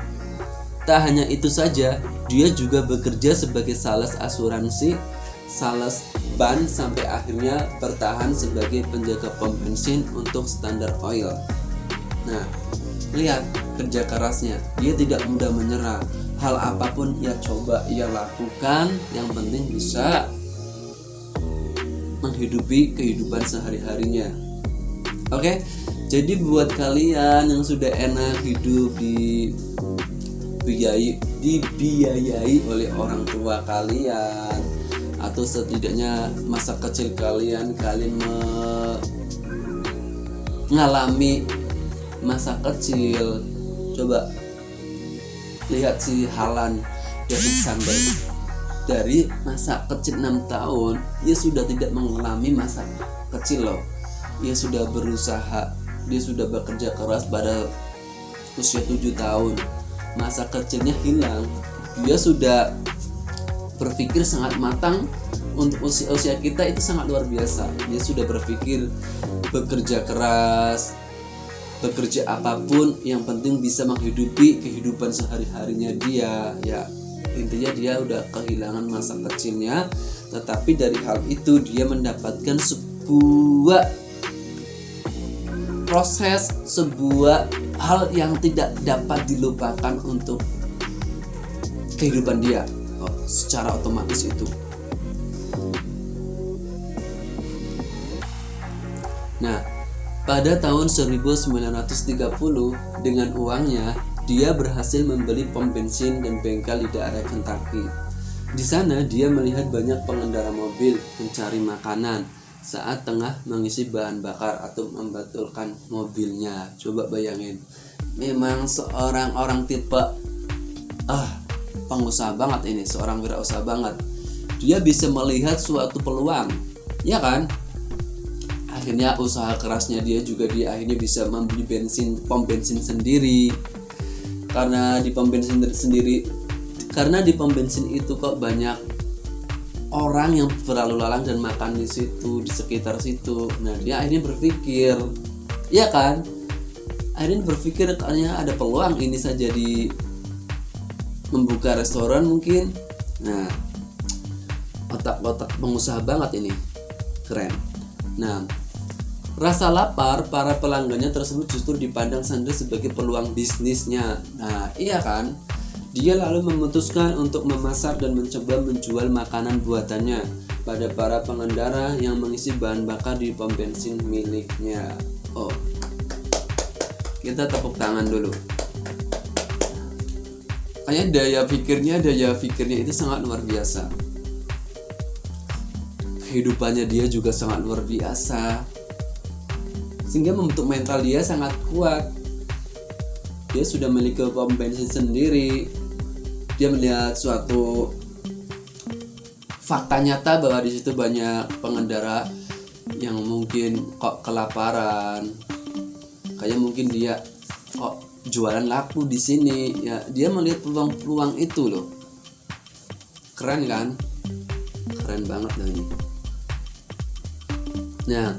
A: Tak hanya itu saja, dia juga bekerja sebagai sales asuransi, sales ban, sampai akhirnya bertahan sebagai penjaga pom bensin untuk Standard Oil. Nah, lihat kerja kerasnya, dia tidak mudah menyerah. Hal apapun ia coba, ia lakukan, yang penting bisa menghidupi kehidupan sehari-harinya. Oke, jadi buat kalian yang sudah enak hidup dibiayai oleh orang tua kalian, atau setidaknya masa kecil kalian mengalami masa kecil, coba lihat si Haaland David Sanders. Dari masa kecil 6 tahun, ia sudah tidak mengalami masa kecil loh. Ia sudah berusaha, dia sudah bekerja keras pada usia 7 tahun. Masa kecilnya hilang. Dia sudah berpikir sangat matang. Untuk usia kita itu sangat luar biasa. Dia sudah berpikir bekerja keras, bekerja apapun, yang penting bisa menghidupi kehidupan sehari-harinya dia. Ya, intinya dia udah kehilangan masa kecilnya, tetapi dari hal itu dia mendapatkan sebuah proses, sebuah hal yang tidak dapat dilupakan untuk kehidupan dia secara otomatis itu. Nah, pada tahun 1930 dengan uangnya dia berhasil membeli pom bensin dan bengkel di daerah Kentucky. Di sana dia melihat banyak pengendara mobil mencari makanan saat tengah mengisi bahan bakar atau membetulkan mobilnya. Coba bayangin, memang seorang orang tipe pengusaha banget ini, seorang wirausaha banget. Dia bisa melihat suatu peluang, ya kan? Akhirnya usaha kerasnya dia akhirnya bisa membeli pom bensin sendiri. Karena di pom bensin itu kok banyak orang yang berlalu lalang dan makan di situ, di sekitar situ. Nah, dia akhirnya berpikir, ya kan? Akhirnya berpikir kayaknya ada peluang ini saja di membuka restoran mungkin. Nah, otak-otak pengusaha banget ini, keren. Nah, rasa lapar para pelanggannya tersebut justru dipandang Sanders sebagai peluang bisnisnya. Nah, iya kan? Dia lalu memutuskan untuk memasak dan mencoba menjual makanan buatannya pada para pengendara yang mengisi bahan bakar di pom bensin miliknya. Oh, kita tepuk tangan dulu. Kayaknya daya pikirnya itu sangat luar biasa. Kehidupannya dia juga sangat luar biasa, sehingga membentuk mental dia sangat kuat. Dia sudah memiliki pom bensin sendiri. Dia melihat suatu fakta nyata bahwa di situ banyak pengendara yang mungkin kok kelaparan. Kayak mungkin dia kok jualan laku di sini. Ya, dia melihat peluang-peluang itu loh. Keren kan? Keren banget loh ini. Nah,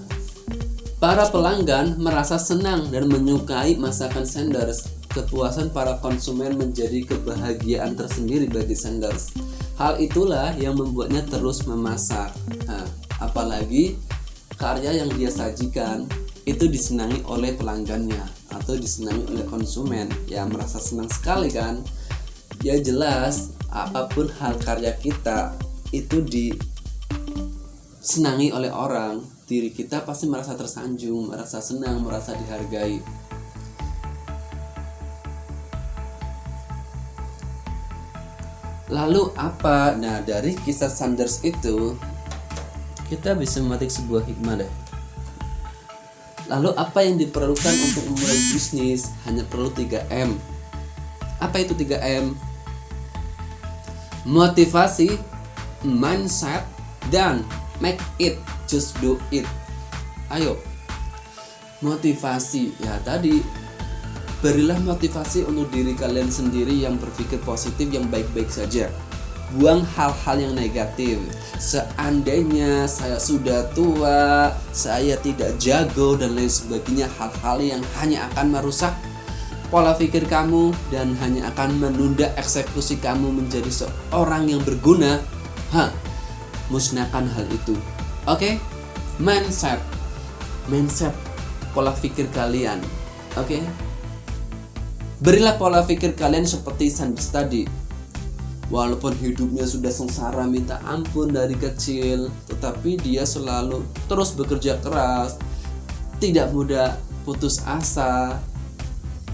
A: para pelanggan merasa senang dan menyukai masakan Sanders. Kepuasan para konsumen menjadi kebahagiaan tersendiri bagi Sanders. Hal itulah yang membuatnya terus memasak. Nah, apalagi karya yang dia sajikan itu disenangi oleh pelanggannya atau disenangi oleh konsumen. Ya, merasa senang sekali kan? Ya jelas, apapun hal karya kita itu disenangi oleh orang, diri kita pasti merasa tersanjung, merasa senang, merasa dihargai. Lalu apa? Nah, dari kisah Sanders itu kita bisa memetik sebuah hikmah deh. Lalu apa yang diperlukan untuk memulai bisnis? Hanya perlu 3M. Apa itu 3M? Motivasi, mindset, dan make it, just do it. Ayo. Motivasi, ya tadi, berilah motivasi untuk diri kalian sendiri yang berpikir positif, yang baik-baik saja. Buang hal-hal yang negatif. Seandainya saya sudah tua, saya tidak jago, dan lain sebagainya, hal-hal yang hanya akan merusak pola pikir kamu dan hanya akan menunda eksekusi kamu menjadi seorang yang berguna. Musnahkan hal itu. Oke? Mindset, pola pikir kalian. Oke? Berilah pola pikir kalian seperti Sanders tadi. Walaupun hidupnya sudah sengsara minta ampun dari kecil, tetapi dia selalu terus bekerja keras, tidak mudah putus asa,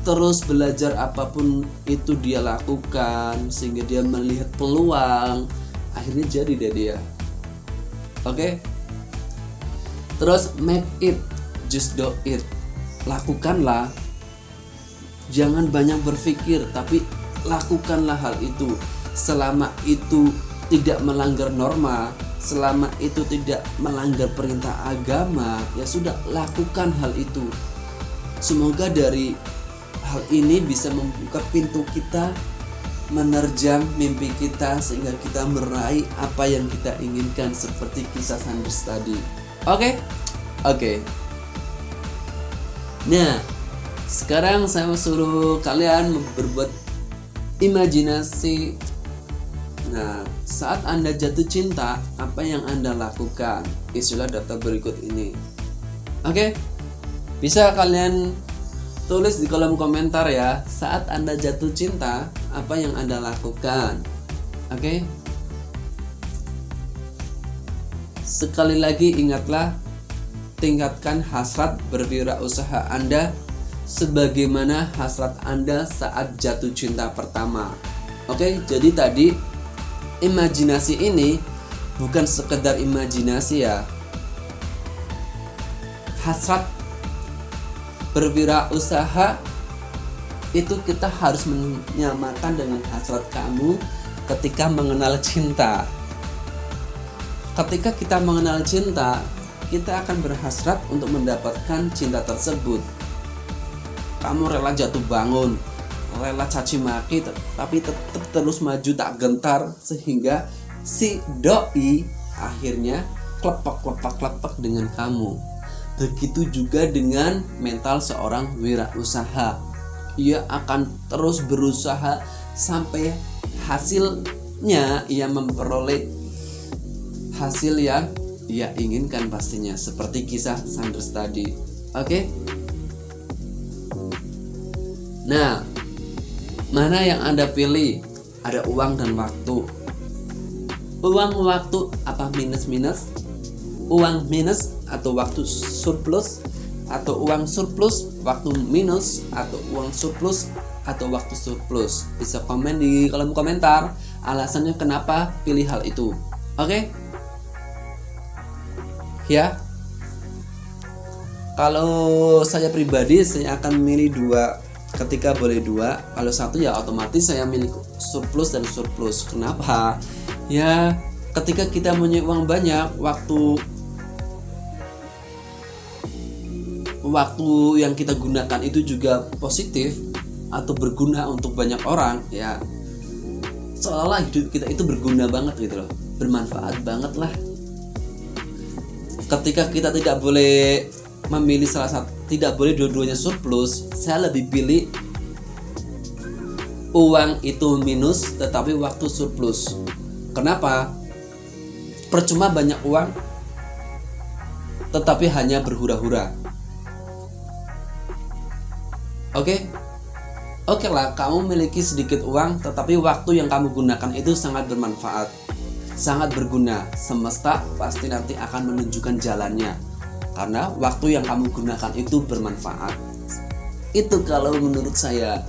A: terus belajar apapun itu dia lakukan, sehingga dia melihat peluang, akhirnya jadi deh dia. Oke? Terus make it, just do it. Lakukanlah. Jangan banyak berpikir, tapi lakukanlah hal itu. Selama itu tidak melanggar norma, selama itu tidak melanggar perintah agama, ya sudah, lakukan hal itu. Semoga dari hal ini bisa membuka pintu kita, menerjang mimpi kita, sehingga kita meraih apa yang kita inginkan, seperti kisah Sanders tadi. Oke? Nah, sekarang saya suruh kalian berbuat imajinasi. Nah, saat Anda jatuh cinta, apa yang Anda lakukan? Isilah daftar berikut ini. Oke? Bisa kalian tulis di kolom komentar ya. Saat Anda jatuh cinta, apa yang Anda lakukan? Oke? Sekali lagi ingatlah, tingkatkan hasrat berwirausaha Anda sebagaimana hasrat Anda saat jatuh cinta pertama. Oke, jadi tadi imajinasi ini bukan sekedar imajinasi ya. Hasrat berwirausaha itu kita harus menyamakan dengan hasrat kamu ketika mengenal cinta. Ketika kita mengenal cinta, kita akan berhasrat untuk mendapatkan cinta tersebut. Kamu rela jatuh bangun, rela caci maki, tapi tetap terus maju tak gentar, sehingga si doi akhirnya klepek dengan kamu. Begitu juga dengan mental seorang wirausaha. Ia akan terus berusaha sampai hasilnya ia memperoleh hasil yang ia inginkan pastinya, seperti kisah Sanders tadi. Oke? Nah, mana yang Anda pilih? Ada uang dan waktu. Uang waktu apa minus? Uang minus atau waktu surplus? Atau uang surplus waktu minus? Atau uang surplus atau waktu surplus? Bisa komen di kolom komentar alasannya kenapa pilih hal itu. Oke? Ya. Kalau saya pribadi, saya akan milih dua. Ketika boleh dua, kalau satu ya otomatis saya milih surplus dan surplus. Kenapa? Ya, ketika kita punya uang banyak, waktu yang kita gunakan itu juga positif atau berguna untuk banyak orang, ya seolah hidup kita itu berguna banget gitu loh, bermanfaat banget lah. Ketika kita tidak boleh memilih salah satu, tidak boleh dua-duanya surplus, saya lebih pilih uang itu minus tetapi waktu surplus. Kenapa? Percuma banyak uang tetapi hanya berhura-hura. Oke lah, kamu memiliki sedikit uang tetapi waktu yang kamu gunakan itu sangat bermanfaat, sangat berguna. Semesta pasti nanti akan menunjukkan jalannya, karena waktu yang kamu gunakan itu bermanfaat. Itu kalau menurut saya.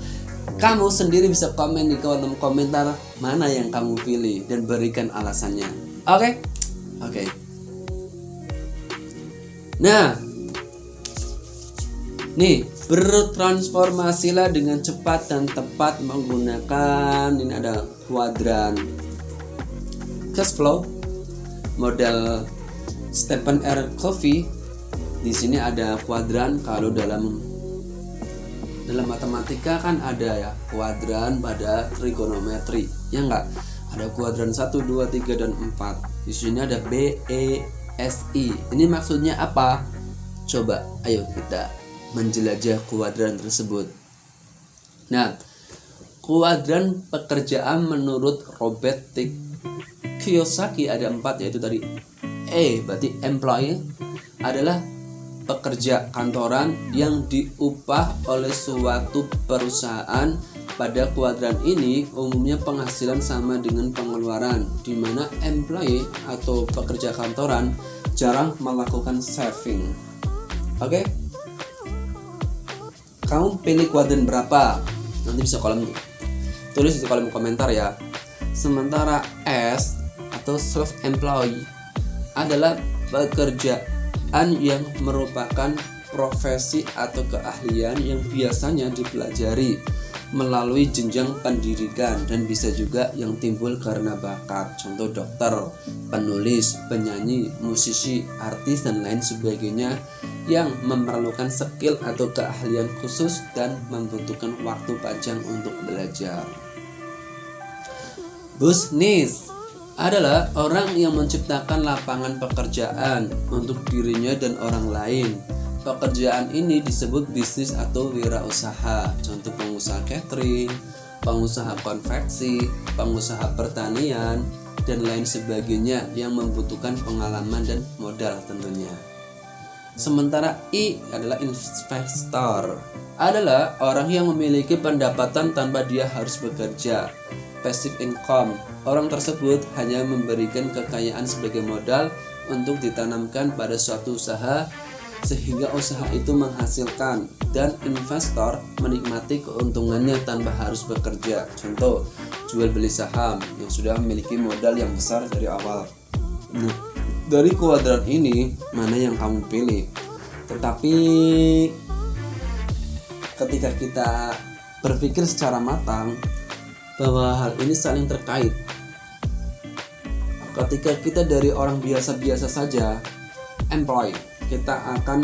A: Kamu sendiri bisa komen di kolom komentar mana yang kamu pilih dan berikan alasannya. Oke. Nah, Nih, bertransformasilah dengan cepat dan tepat menggunakan ini ada kuadran cash flow model Stephen R. Covey. Di sini ada kuadran. Kalau dalam matematika kan ada ya kuadran pada trigonometri, ya enggak? Ada kuadran 1, 2, 3 dan 4. Di sini ada B, E, S, I. Ini maksudnya apa? Coba ayo kita menjelajah kuadran tersebut. Nah, kuadran pekerjaan menurut Robert T. Kiyosaki ada 4, yaitu tadi E berarti employee adalah pekerja kantoran yang diupah oleh suatu perusahaan. Pada kuadran ini umumnya penghasilan sama dengan pengeluaran, di mana employee atau pekerja kantoran jarang melakukan saving. Oke? Kamu pilih kuadran berapa? Nanti bisa tulis di kolom komentar ya. Sementara S atau self employed adalah pekerjaan yang merupakan profesi atau keahlian yang biasanya dipelajari melalui jenjang pendidikan dan bisa juga yang timbul karena bakat. Contoh dokter, penulis, penyanyi, musisi, artis dan lain sebagainya yang memerlukan skill atau keahlian khusus dan membutuhkan waktu panjang untuk belajar. Bisnis adalah orang yang menciptakan lapangan pekerjaan untuk dirinya dan orang lain. Pekerjaan ini disebut bisnis atau wirausaha. Contoh pengusaha catering, pengusaha konveksi, pengusaha pertanian, dan lain sebagainya yang membutuhkan pengalaman dan modal tentunya. Sementara I adalah investor, adalah orang yang memiliki pendapatan tanpa dia harus bekerja. Passive income, orang tersebut hanya memberikan kekayaan sebagai modal untuk ditanamkan pada suatu usaha sehingga usaha itu menghasilkan, dan investor menikmati keuntungannya tanpa harus bekerja. Contoh, jual beli saham yang sudah memiliki modal yang besar dari awal. Nah, dari kuadran ini mana yang kamu pilih? Tetapi ketika kita berpikir secara matang bahwa hal ini saling terkait. Ketika kita dari orang biasa-biasa saja, employee, kita akan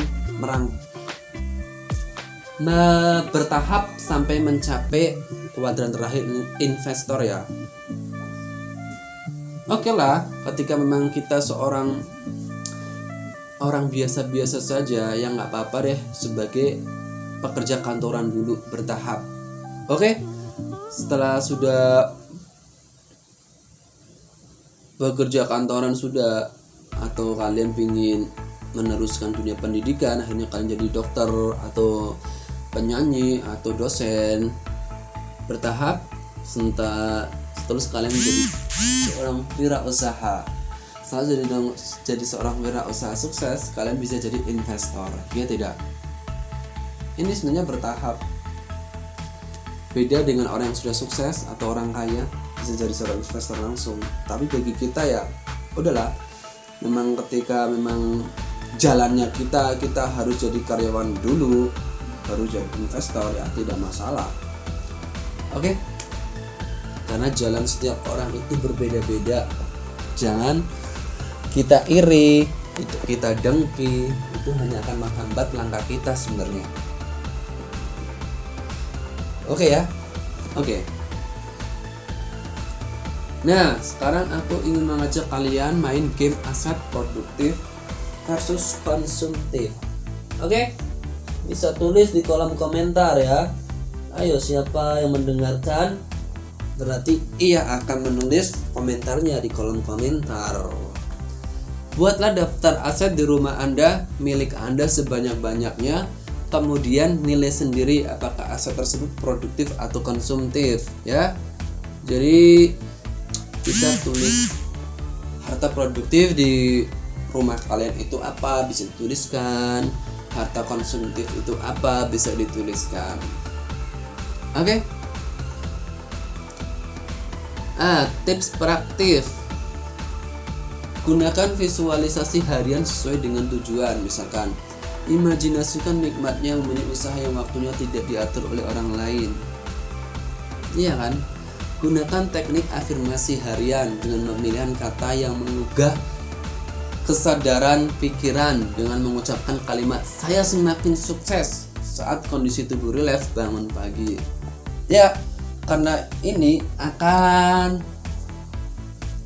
A: bertahap sampai mencapai kuadran terakhir investor ya. Oke lah, ketika memang kita seorang orang biasa-biasa saja, yang nggak apa-apa deh sebagai pekerja kantoran dulu bertahap. Oke, setelah sudah bekerja kantoran sudah, atau kalian ingin meneruskan dunia pendidikan, akhirnya kalian jadi dokter atau penyanyi atau dosen, bertahap terus kalian menjadi seorang wirausaha. Setelah jadi seorang wirausaha sukses, kalian bisa jadi investor, ya tidak? Ini sebenarnya bertahap. Beda dengan orang yang sudah sukses atau orang kaya bisa jadi seorang investor langsung. Tapi bagi kita ya udahlah, memang ketika memang jalannya kita harus jadi karyawan dulu baru jadi investor, ya tidak masalah. Oke? Karena jalan setiap orang itu berbeda-beda. Jangan kita iri, kita dengki, itu hanya akan menghambat langkah kita sebenarnya. Oke ya? Oke. Nah, sekarang aku ingin mengajak kalian main game aset produktif versus konsumtif. Oke? Bisa tulis di kolom komentar ya. Ayo, siapa yang mendengarkan berarti ia akan menulis komentarnya di kolom komentar. Buatlah daftar aset di rumah Anda, milik Anda sebanyak-banyaknya. Kemudian nilai sendiri apakah aset tersebut produktif atau konsumtif ya. Jadi kita tulis harta produktif di rumah kalian itu apa, bisa dituliskan. Harta konsumtif itu apa, bisa dituliskan. Oke? Tips praktis. Gunakan visualisasi harian sesuai dengan tujuan. Misalkan Imajinasikan nikmatnya mempunyai usaha yang waktunya tidak diatur oleh orang lain. Iya kan? Gunakan teknik afirmasi harian dengan pemilihan kata yang menggugah kesadaran pikiran dengan mengucapkan kalimat "saya semakin sukses" saat kondisi tubuh rileks bangun pagi. Ya, karena ini akan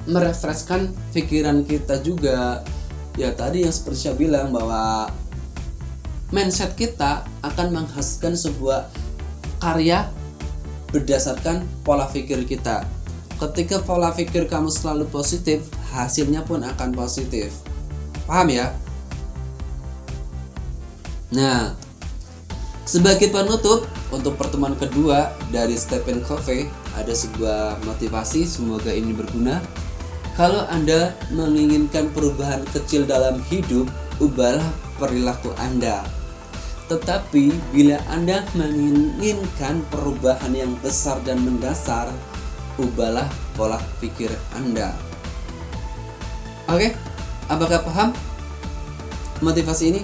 A: merefreshkan pikiran kita juga. Ya tadi yang seperti saya bilang bahwa mindset kita akan menghasilkan sebuah karya berdasarkan pola pikir kita. Ketika pola pikir kamu selalu positif, hasilnya pun akan positif. Paham ya? Nah, sebagai penutup untuk pertemuan kedua dari Stephen Covey, ada sebuah motivasi, semoga ini berguna. Kalau Anda menginginkan perubahan kecil dalam hidup, ubahlah perilaku Anda. Tetapi bila Anda menginginkan perubahan yang besar dan mendasar, ubahlah pola pikir Anda. Oke, apakah paham motivasi ini?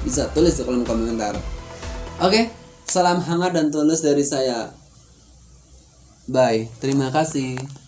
A: Bisa tulis di kolom komentar. Oke, salam hangat dan tulus dari saya. Bye, terima kasih.